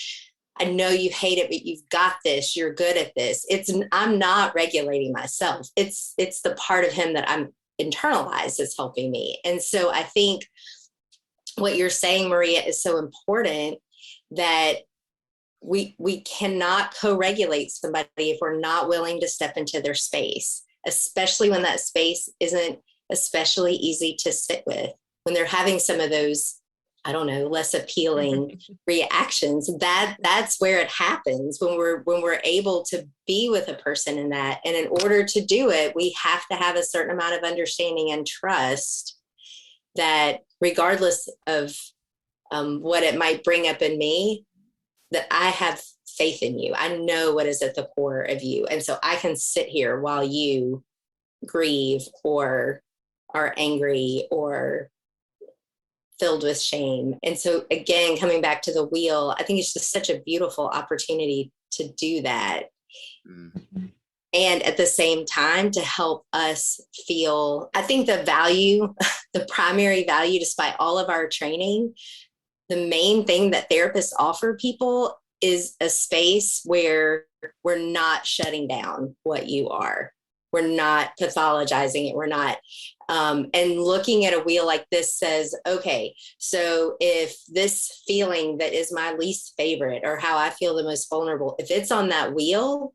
I know you hate it, but you've got this, you're good at this. I'm not regulating myself. It's the part of him that I'm internalized that's helping me. And so I think what you're saying, Maria, is so important, that we cannot co-regulate somebody if we're not willing to step into their space, especially when that space isn't especially easy to sit with, when they're having some of those, I don't know, less appealing reactions. That's where it happens, when we're able to be with a person in that. And in order to do it, we have to have a certain amount of understanding and trust that regardless of what it might bring up in me, that I have faith in you. I know what is at the core of you. And so I can sit here while you grieve or are angry or filled with shame. And so again, coming back to the wheel, I think it's just such a beautiful opportunity to do that. Mm. and at the same time to help us feel, I think the value, the primary value, despite all of our training, the main thing that therapists offer people is a space where we're not shutting down what you are. We're not pathologizing it. We're not, and looking at a wheel like this says, okay, so if this feeling that is my least favorite or how I feel the most vulnerable, if it's on that wheel,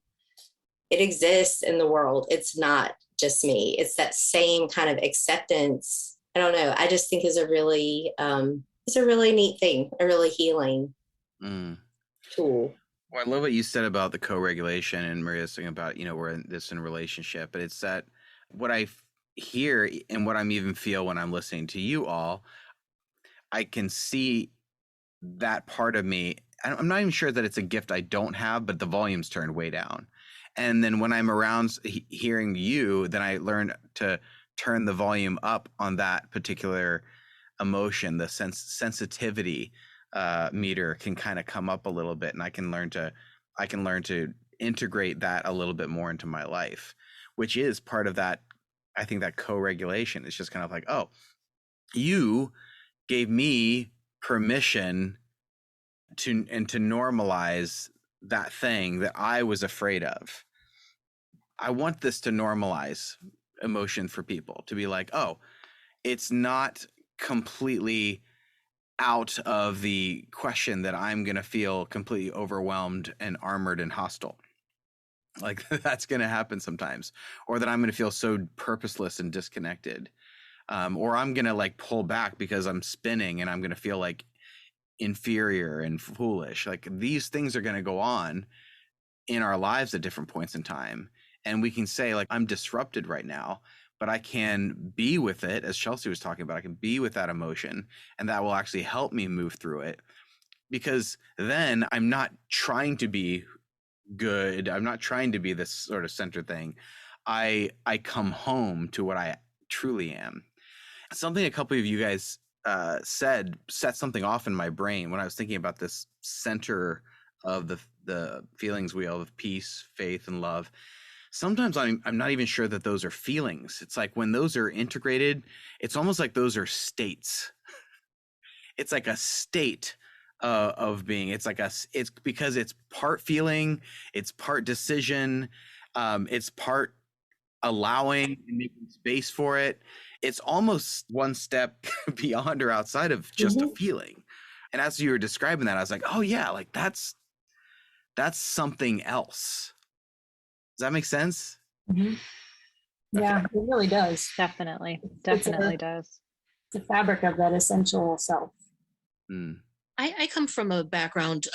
it exists in the world. It's not just me. It's that same kind of acceptance. I don't know. I just think is it's a really neat thing, a really healing tool. Well, I love what you said about the co-regulation, and Maria's saying about, we're in this in relationship, but it's that what I hear and what I'm even feel when I'm listening to you all, I can see that part of me. I'm not even sure that it's a gift I don't have, but the volume's turned way down. And then when I'm around hearing you, then I learn to turn the volume up on that particular emotion. The sensitivity meter can kind of come up a little bit, and I can learn to integrate that a little bit more into my life, which is part of that. I think that co-regulation is just kind of like, oh, you gave me permission to normalize that thing that I was afraid of. I want this to normalize emotion for people, to be like, oh, it's not completely out of the question that I'm going to feel completely overwhelmed and armored and hostile. Like that's going to happen sometimes, or that I'm going to feel so purposeless and disconnected. Or I'm going to like pull back because I'm spinning and I'm going to feel like inferior and foolish. Like these things are going to go on in our lives at different points in time. And we can say like, I'm disrupted right now, but I can be with it. As Chelsea was talking about, I can be with that emotion, and that will actually help me move through it, because then I'm not trying to be good. I'm not trying to be this sort of center thing. I come home to what I truly am. Something a couple of you guys said set something off in my brain when I was thinking about this center of the feelings wheel of peace, faith, and love. Sometimes I'm not even sure that those are feelings. It's like when those are integrated, it's almost like those are states. It's like a state of being. It's because it's part feeling, it's part decision, it's part allowing and making space for it. It's almost one step beyond or outside of just a feeling. And as you were describing that, I was like, oh yeah, like that's something else. Does that make sense? Mm-hmm. Yeah, Okay. it really does. Definitely It's the fabric of that essential self. I come from a background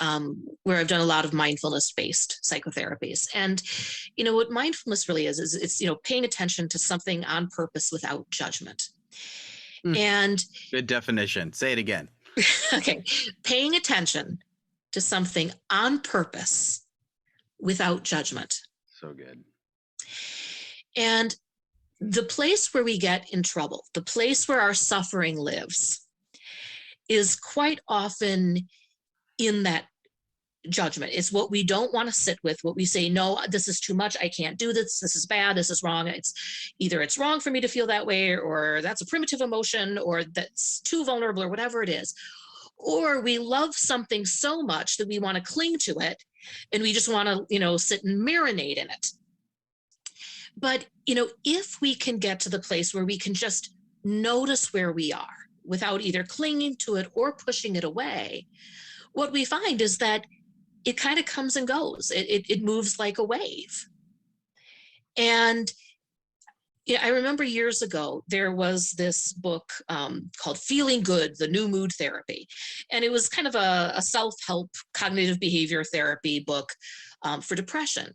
where I've done a lot of mindfulness-based psychotherapies. And, what mindfulness really is it's, paying attention to something on purpose without judgment. And good definition. Say it again. Okay. Paying attention to something on purpose without judgment. So good. And the place where we get in trouble, the place where our suffering lives, is quite often in that judgment. It's what we don't want to sit with, what we say, no, this is too much. I can't do this. This is bad. This is wrong. It's wrong for me to feel that way, or that's a primitive emotion, or that's too vulnerable, or whatever it is. Or we love something so much that we want to cling to it, and we just want to, sit and marinate in it. But, if we can get to the place where we can just notice where we are without either clinging to it or pushing it away, what we find is that it kind of comes and goes. It moves like a wave. And I remember years ago, there was this book called Feeling Good, The New Mood Therapy. And it was kind of a self-help cognitive behavior therapy book for depression.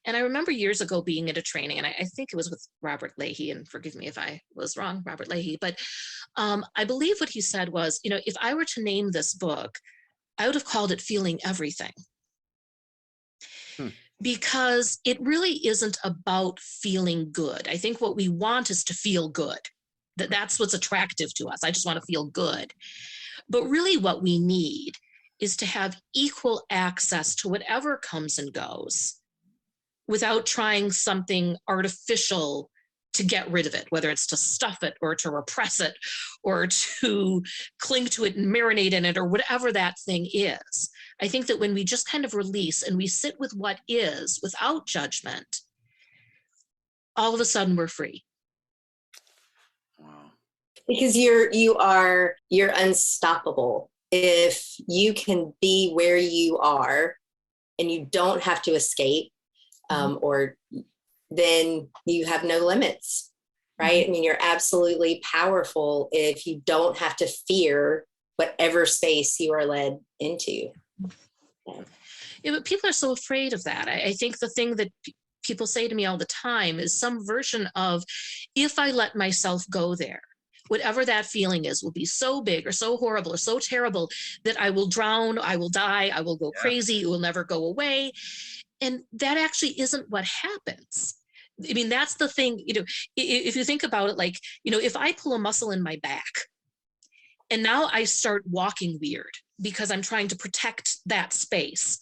And I remember years ago being at a training, and I think it was with Robert Leahy, and forgive me if I was wrong, Robert Leahy, but I believe what he said was, if I were to name this book, I would have called it Feeling Everything. Because it really isn't about feeling good. I think what we want is to feel good. That's what's attractive to us. I just want to feel good. But really what we need is to have equal access to whatever comes and goes without trying something artificial to get rid of it, whether it's to stuff it or to repress it or to cling to it and marinate in it or whatever that thing is. I think that when we just kind of release and we sit with what is without judgment, all of a sudden we're free. Wow. Because you're unstoppable. If you can be where you are and you don't have to escape, or then you have no limits, right? I mean, you're absolutely powerful if you don't have to fear whatever space you are led into. Yeah, but people are so afraid of that. I think the thing that people say to me all the time is some version of, if I let myself go there, whatever that feeling is will be so big or so horrible or so terrible that I will drown, I will die, I will go crazy, it will never go away. And that actually isn't what happens. I mean, that's the thing, if you think about it, like, if I pull a muscle in my back and now I start walking weird because I'm trying to protect that space,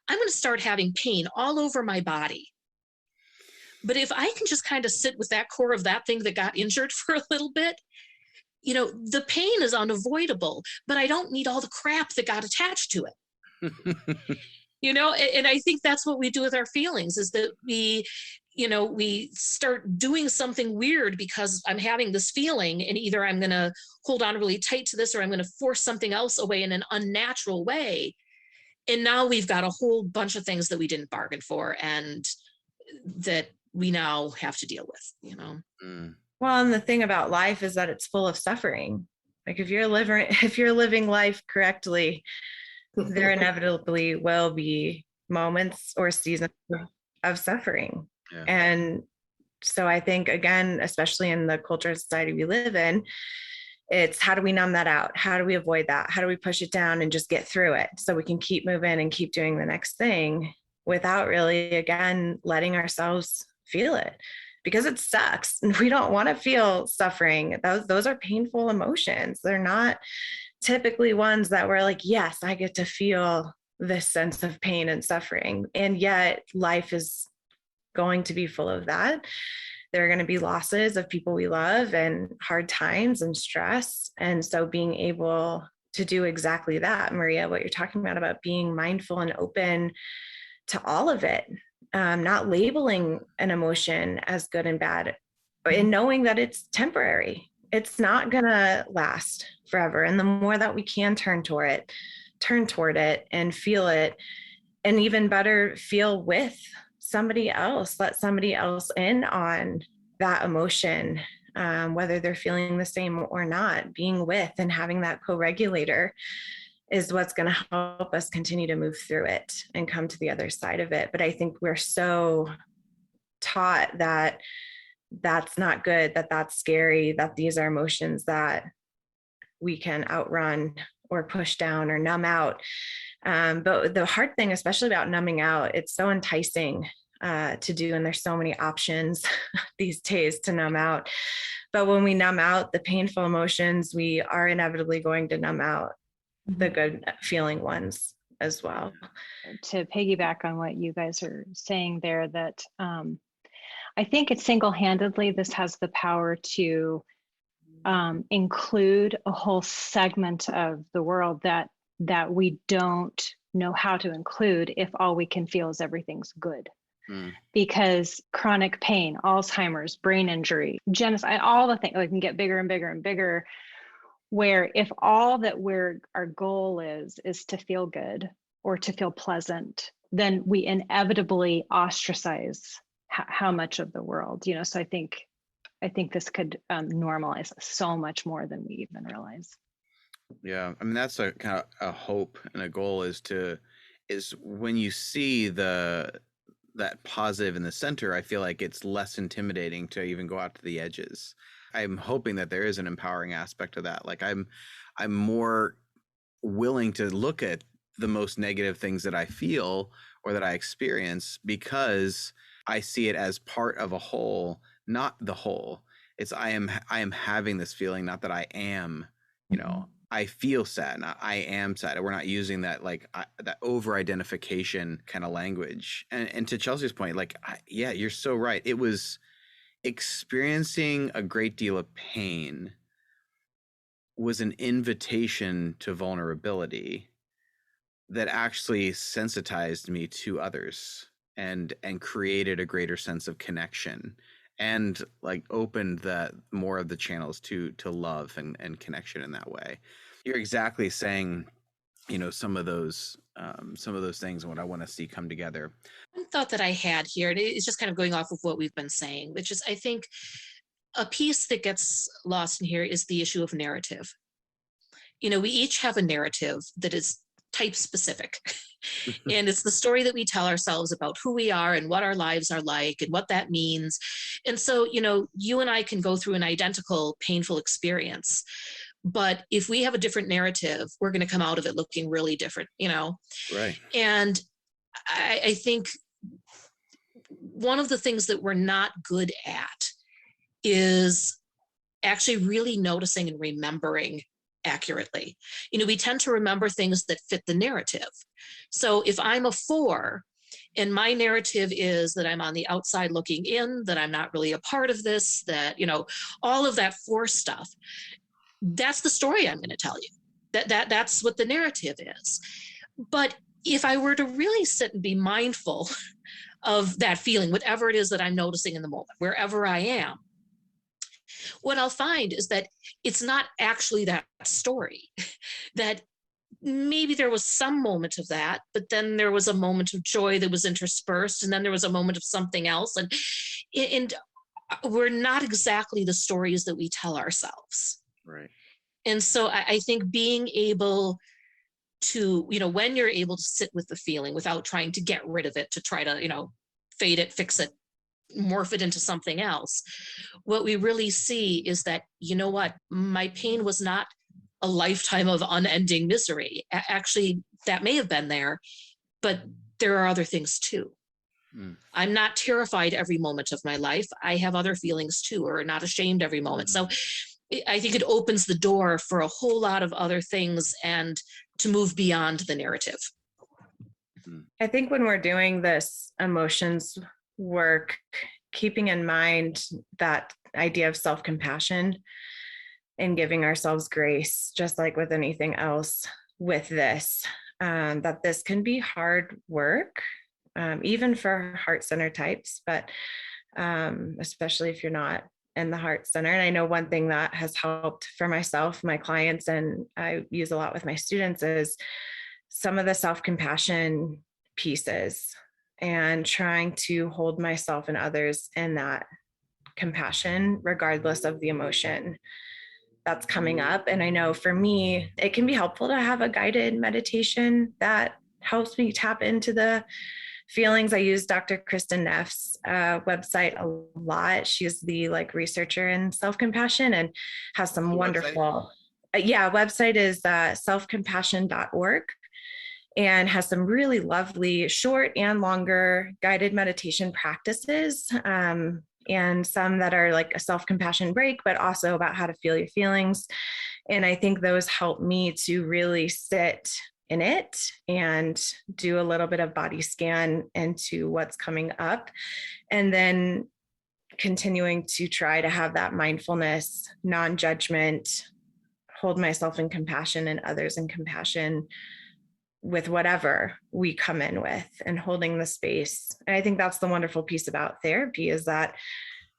I'm going to start having pain all over my body. But if I can just kind of sit with that core of that thing that got injured for a little bit, the pain is unavoidable, but I don't need all the crap that got attached to it. And I think that's what we do with our feelings, is that we start doing something weird because I'm having this feeling, and either I'm going to hold on really tight to this or I'm going to force something else away in an unnatural way. And now we've got a whole bunch of things that we didn't bargain for and that we now have to deal with, Well, and the thing about life is that it's full of suffering. Like if you're living life correctly, there inevitably will be moments or seasons of suffering. Yeah. And so I think, again, especially in the culture and society we live in, it's how do we numb that out? How do we avoid that? How do we push it down and just get through it so we can keep moving and keep doing the next thing without really, again, letting ourselves feel it? Because it sucks. We don't want to feel suffering. Those are painful emotions. They're not typically ones that we're like, yes, I get to feel this sense of pain and suffering. And yet life is going to be full of that. There are going to be losses of people we love and hard times and stress. And so being able to do exactly that, Maria, what you're talking about being mindful and open to all of it, not labeling an emotion as good and bad, and knowing that it's temporary. It's not going to last forever. And the more that we can turn toward it and feel it, and even better, feel with somebody else, let somebody else in on that emotion, whether they're feeling the same or not, being with and having that co-regulator is what's going to help us continue to move through it and come to the other side of it. But I think we're so taught that that's not good, that that's scary, that these are emotions that we can outrun or push down or numb out. But the hard thing, especially about numbing out, it's so enticing to do. And there's so many options these days to numb out. But when we numb out the painful emotions, we are inevitably going to numb out the good feeling ones as well. To piggyback on what you guys are saying there, that I think it's single-handedly, this has the power to include a whole segment of the world that we don't know how to include if all we can feel is everything's good. Because chronic pain, Alzheimer's, brain injury, genocide, all the things, like, can get bigger and bigger and bigger, where if all that our goal is to feel good or to feel pleasant, then we inevitably ostracize how much of the world, so I think this could normalize so much more than we even realize. Yeah, I mean, that's a kind of a hope and a goal, is when you see that positive in the center, I feel like it's less intimidating to even go out to the edges. I'm hoping that there is an empowering aspect of that. Like I'm more willing to look at the most negative things that I feel or that I experience, because I see it as part of a whole, not the whole. It's I am having this feeling, not that I am, I feel sad, not I am sad. We're not using that that over identification kind of language. And to Chelsea's point, yeah, you're so right. It was experiencing a great deal of pain was an invitation to vulnerability that actually sensitized me to others and created a greater sense of connection and opened more of the channels to love and connection in that way. You're exactly saying, some of those things and what I want to see come together. One thought that I had here, and it's just kind of going off of what we've been saying, which is I think a piece that gets lost in here is the issue of narrative. We each have a narrative that is type specific. And it's the story that we tell ourselves about who we are and what our lives are like and what that means. And so, you and I can go through an identical painful experience. But if we have a different narrative, we're going to come out of it looking really different, Right. And I think one of the things that we're not good at is actually really noticing and remembering accurately. We tend to remember things that fit the narrative. So if I'm a 4 and my narrative is that I'm on the outside looking in, that I'm not really a part of this, that, all of that 4 stuff, that's the story I'm going to tell you. That's what the narrative is. But if I were to really sit and be mindful of that feeling, whatever it is that I'm noticing in the moment, wherever I am, what I'll find is that it's not actually that story, that maybe there was some moment of that, but then there was a moment of joy that was interspersed, and then there was a moment of something else. And we're not exactly the stories that we tell ourselves. Right. And so I think being able to, when you're able to sit with the feeling without trying to get rid of it, to try to, fade it, fix it, morph it into something else, what we really see is that, what, my pain was not a lifetime of unending misery. Actually, that may have been there, but there are other things too. I'm not terrified every moment of my life. I have other feelings too, or not ashamed every moment. So I think it opens the door for a whole lot of other things and to move beyond the narrative. I think when we're doing this emotions work, keeping in mind that idea of self-compassion and giving ourselves grace, just like with anything else with this, that this can be hard work, even for heart center types, but especially if you're not in the heart center. And I know one thing that has helped for myself, my clients, and I use a lot with my students is some of the self-compassion pieces and trying to hold myself and others in that compassion, regardless of the emotion that's coming up. And I know for me, it can be helpful to have a guided meditation that helps me tap into the feelings. I use Dr. Kristen Neff's website a lot. She's the researcher in self-compassion and has some wonderful, website is selfcompassion.org. and has some really lovely short and longer guided meditation practices, and some that are like a self-compassion break, but also about how to feel your feelings. And I think those help me to really sit in it and do a little bit of body scan into what's coming up, and then continuing to try to have that mindfulness, non-judgment, hold myself in compassion and others in compassion with whatever we come in with, and holding the space. And I think that's the wonderful piece about therapy, is that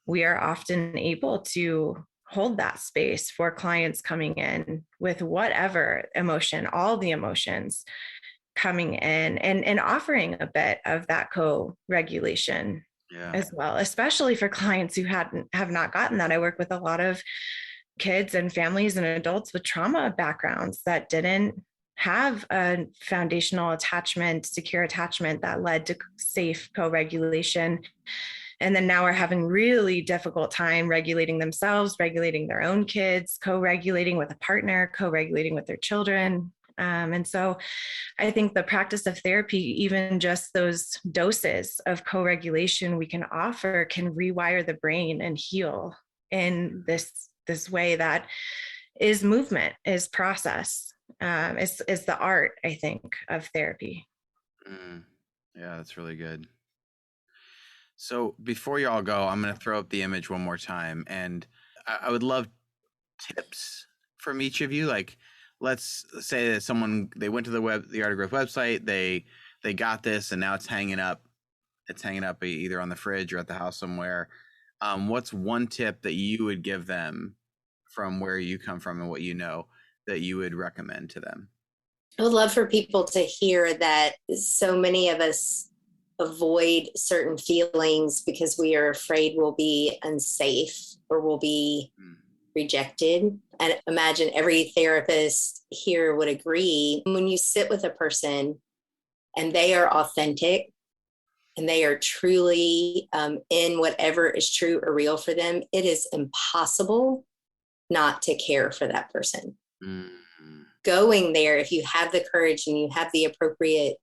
we are often able to hold that space for clients coming in with whatever emotion, all the emotions coming in, and offering a bit of that co-regulation as well, especially for clients who have not gotten that. I work with a lot of kids and families and adults with trauma backgrounds that didn't have a foundational attachment, secure attachment that led to safe co-regulation. And then now are having really difficult time regulating themselves, regulating their own kids, co-regulating with a partner, co-regulating with their children. And so I think the practice of therapy, even just those doses of co-regulation we can offer, can rewire the brain and heal in this way that is movement, is process, is the art, I think, of therapy. Yeah, that's really good. So before you all go, I'm going to throw up the image one more time, and I would love tips from each of you. Like, let's say that they went to the Art of Growth website, they got this, and now it's hanging up. It's hanging up either on the fridge or at the house somewhere. What's one tip that you would give them from where you come from and what you know that you would recommend to them? I would love for people to hear that so many of us avoid certain feelings because we are afraid we'll be unsafe or we'll be rejected. And imagine every therapist here would agree, when you sit with a person and they are authentic and they are truly in whatever is true or real for them, it is impossible not to care for that person. Going there, if you have the courage and you have the appropriate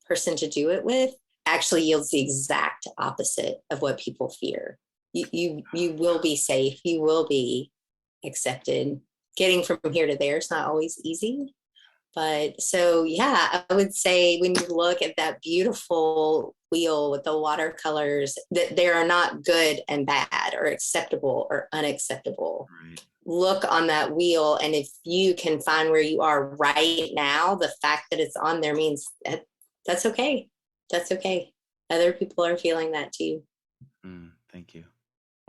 person to do it with, actually yields the exact opposite of what people fear. You will be safe. You will be accepted. Getting from here to there is not always easy. But so, yeah, I would say when you look at that beautiful wheel with the watercolors, that there are not good and bad or acceptable or unacceptable. Right. Look on that wheel, and if you can find where you are right now, the fact that it's on there means that's okay. That's okay. Other people are feeling that too. Thank you.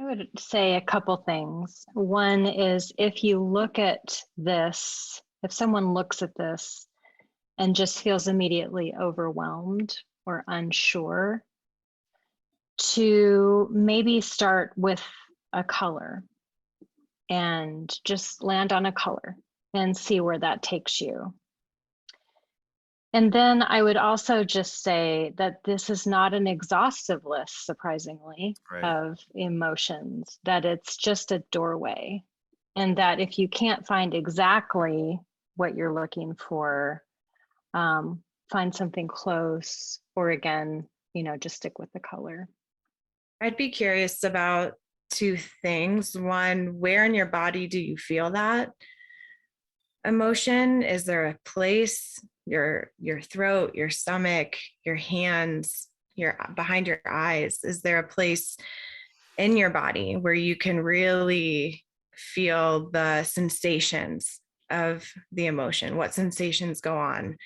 I would say a couple things. One is, if you look at this, if someone looks at this and just feels immediately overwhelmed or unsure, to maybe start with a color and just land on a color and see where that takes you. And then I would also just say that this is not an exhaustive list, surprisingly, Right. of emotions, that it's just a doorway. And that if you can't find exactly what you're looking for, find something close, or again, just stick with the color. I'd be curious about two things. One, where in your body do you feel that emotion? Is there a place, your throat, your stomach, your hands, your behind your eyes? Is there a place in your body where you can really feel the sensations of the emotion? What sensations go on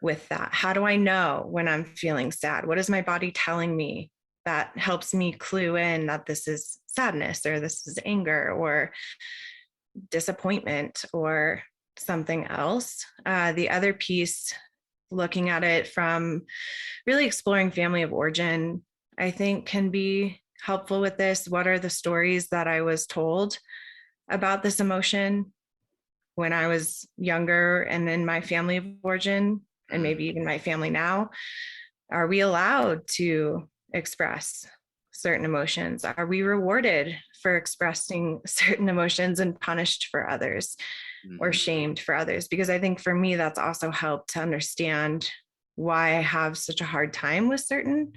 with that? How do I know when I'm feeling sad? What is my body telling me that helps me clue in that this is sadness, or this is anger, or disappointment, or something else? The other piece, looking at it from really exploring family of origin, I think can be helpful with this. What are the stories that I was told about this emotion when I was younger and in my family of origin, and maybe even my family now? Are we allowed to express certain emotions? Are we rewarded for expressing certain emotions and punished for others, or shamed for others? Because I think for me, that's also helped to understand why I have such a hard time with certain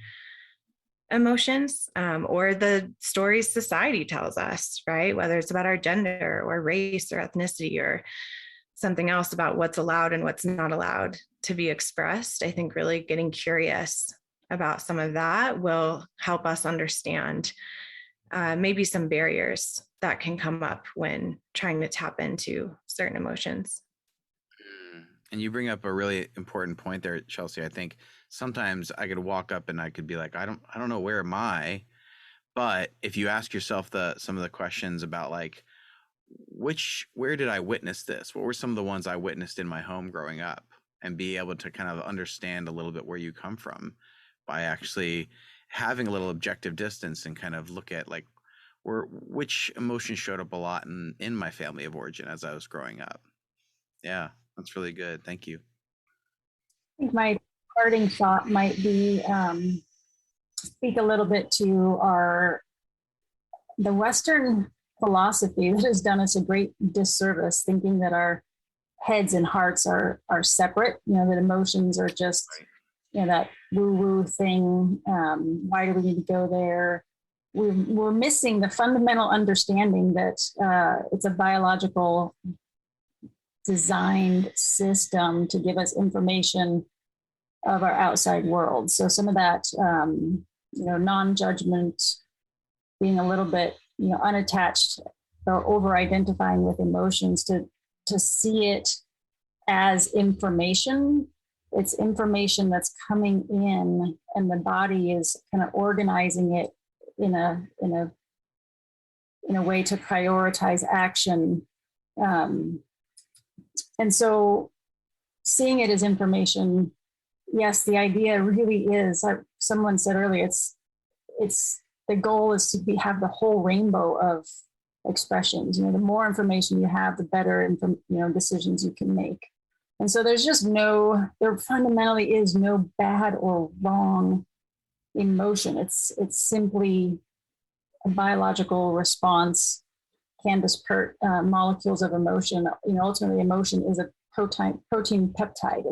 emotions, or the stories society tells us, right? Whether it's about our gender or race or ethnicity or something else about what's allowed and what's not allowed to be expressed. I think really getting curious about some of that will help us understand maybe some barriers that can come up when trying to tap into certain emotions. And you bring up a really important point there, Chelsea. I think sometimes I could walk up and I could be like, I don't know, where am I? But if you ask yourself some of the questions about like, where did I witness this? What were some of the ones I witnessed in my home growing up? And be able to kind of understand a little bit where you come from by actually having a little objective distance and kind of look at like which emotions showed up a lot in my family of origin as I was growing up. Yeah, that's really good. Thank you. I think my parting thought might be speak a little bit to the Western philosophy that has done us a great disservice, thinking that our heads and hearts are separate, that emotions are just, that woo-woo thing. Why do we need to go there? we're missing the fundamental understanding that it's a biological designed system to give us information of our outside world. So some of that, non-judgment, being a little bit, unattached or over-identifying with emotions, to see it as information. It's information that's coming in, and the body is kind of organizing it in a way to prioritize action. And so seeing it as information, yes, the idea really is, like someone said earlier, it's the goal is to have the whole rainbow of expressions. The more information you have, the better decisions you can make. And so there fundamentally is no bad or wrong emotion. It's simply a biological response. Candace Pert, molecules of emotion. Ultimately, emotion is a protein peptide.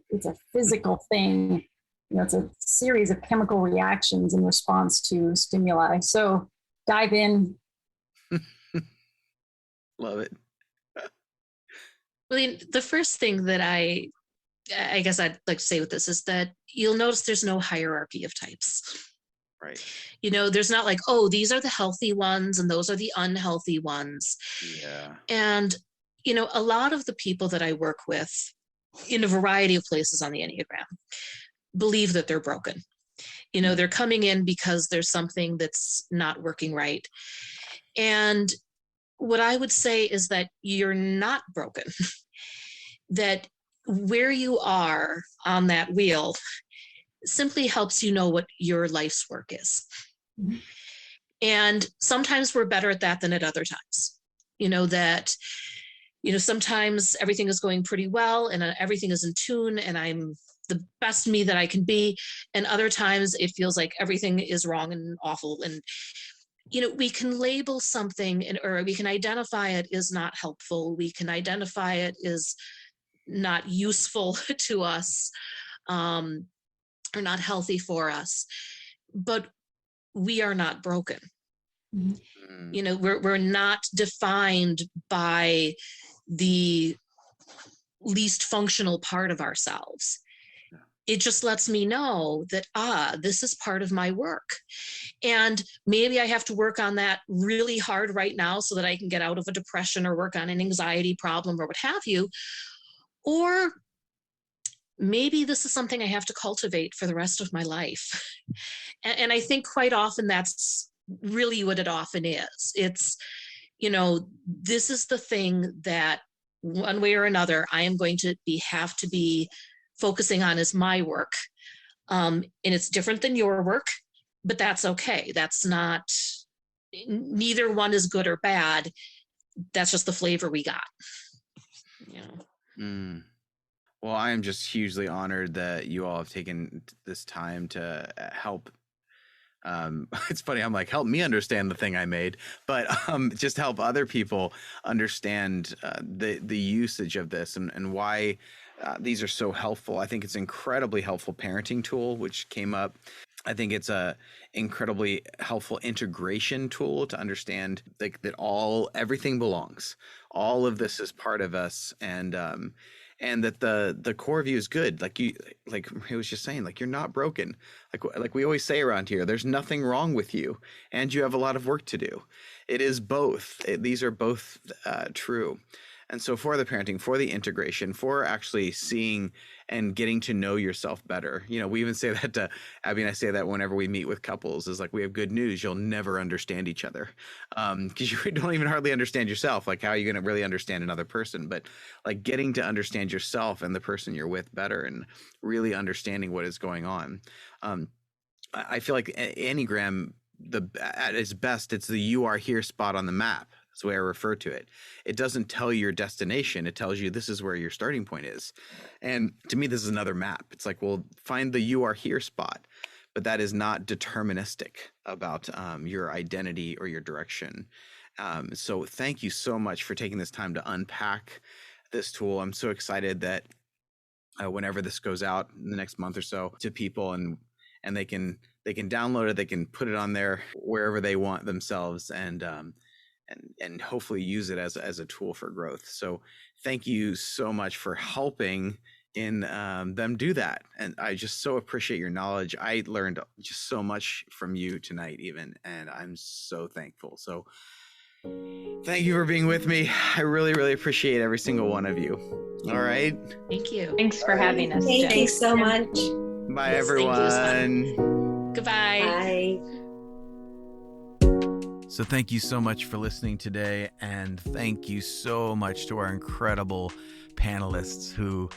It's a physical thing. It's a series of chemical reactions in response to stimuli. So dive in. Love it. Well, the first thing that I guess I'd like to say with this is that you'll notice there's no hierarchy of types. Right. There's not like, oh, these are the healthy ones and those are the unhealthy ones. Yeah. And, a lot of the people that I work with in a variety of places on the Enneagram believe that they're broken. They're coming in because there's something that's not working right. And what I would say is that you're not broken, that where you are on that wheel simply helps you know what your life's work is. Mm-hmm. And sometimes we're better at that than at other times. Sometimes everything is going pretty well and everything is in tune and I'm the best me that I can be. And other times it feels like everything is wrong and awful. And we can label something or we can identify it as not helpful. We can identify it as not useful to us, or not healthy for us, but we are not broken. Mm-hmm. We're not defined by the least functional part of ourselves. It just lets me know that, this is part of my work. And maybe I have to work on that really hard right now so that I can get out of a depression or work on an anxiety problem or what have you. Or maybe this is something I have to cultivate for the rest of my life. And I think quite often that's really what it often is. It's, this is the thing that one way or another, I am going to have to be focusing on as my work. And it's different than your work, but that's okay. That's not, neither one is good or bad. That's just the flavor we got. Well, I am just hugely honored that you all have taken this time to help. It's funny. I'm like, help me understand the thing I made, but just help other people understand the usage of this and why these are so helpful. I think it's an incredibly helpful parenting tool, which came up. I think it's a incredibly helpful integration tool to understand that everything belongs. All of this is part of us, and that the core view is good. Like Maria was just saying, like, you're not broken. Like we always say around here, there's nothing wrong with you, and you have a lot of work to do. It is both. These are both true. And so for the parenting, for the integration, for actually seeing and getting to know yourself better, we even say that to Abby and I say that whenever we meet with couples is like, we have good news. You'll never understand each other because you don't even hardly understand yourself. Like, how are you going to really understand another person? But like getting to understand yourself and the person you're with better and really understanding what is going on. I feel like Enneagram, at its best, it's the you are here spot on the map. That's the way I refer to it. It doesn't tell you your destination. It tells you this is where your starting point is. And to me, this is another map. It's like, well, find the you are here spot. But that is not deterministic about your identity or your direction. So thank you so much for taking this time to unpack this tool. I'm so excited that whenever this goes out in the next month or so to people and they can they can download it, they can put it on there wherever they want themselves, and hopefully use it as a tool for growth. So thank you so much for helping in them do that. And I just so appreciate your knowledge. I learned just so much from you tonight even, and I'm so thankful. So thank you for being with me. I really, really appreciate every single one of you. All right. Thank you. Thanks for having us, Jim. Thanks so much. Bye, Yes, everyone. Goodbye. Bye. So thank you so much for listening today, and thank you so much to our incredible panelists, who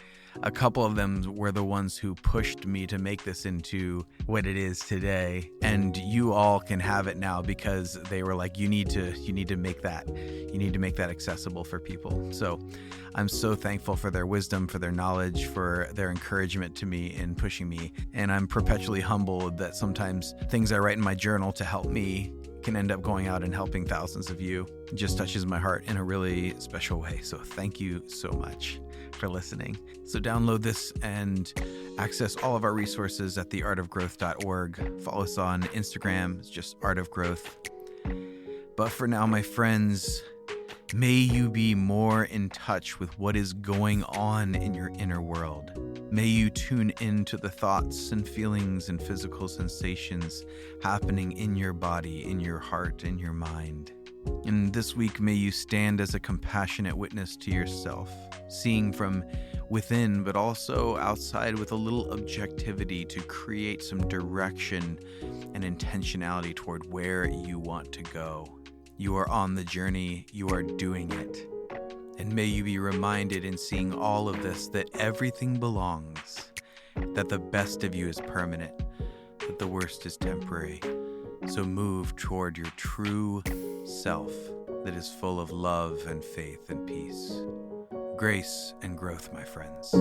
a couple of them were the ones who pushed me to make this into what it is today. And you all can have it now because they were like, you need to make that accessible for people. So I'm so thankful for their wisdom, for their knowledge, for their encouragement to me in pushing me. And I'm perpetually humbled that sometimes things I write in my journal to help me can end up going out and helping thousands of you. It just touches my heart in a really special way. So thank you so much for listening. So download this and access all of our resources at theartofgrowth.org. Follow us on Instagram. It's just Art of Growth. But for now, my friends, may you be more in touch with what is going on in your inner world. May you tune into the thoughts and feelings and physical sensations happening in your body, in your heart, in your mind. And this week, may you stand as a compassionate witness to yourself, seeing from within, but also outside with a little objectivity to create some direction and intentionality toward where you want to go. You are on the journey, you are doing it. And may you be reminded in seeing all of this that everything belongs, that the best of you is permanent, that the worst is temporary. So move toward your true self that is full of love and faith and peace. Grace and growth, my friends.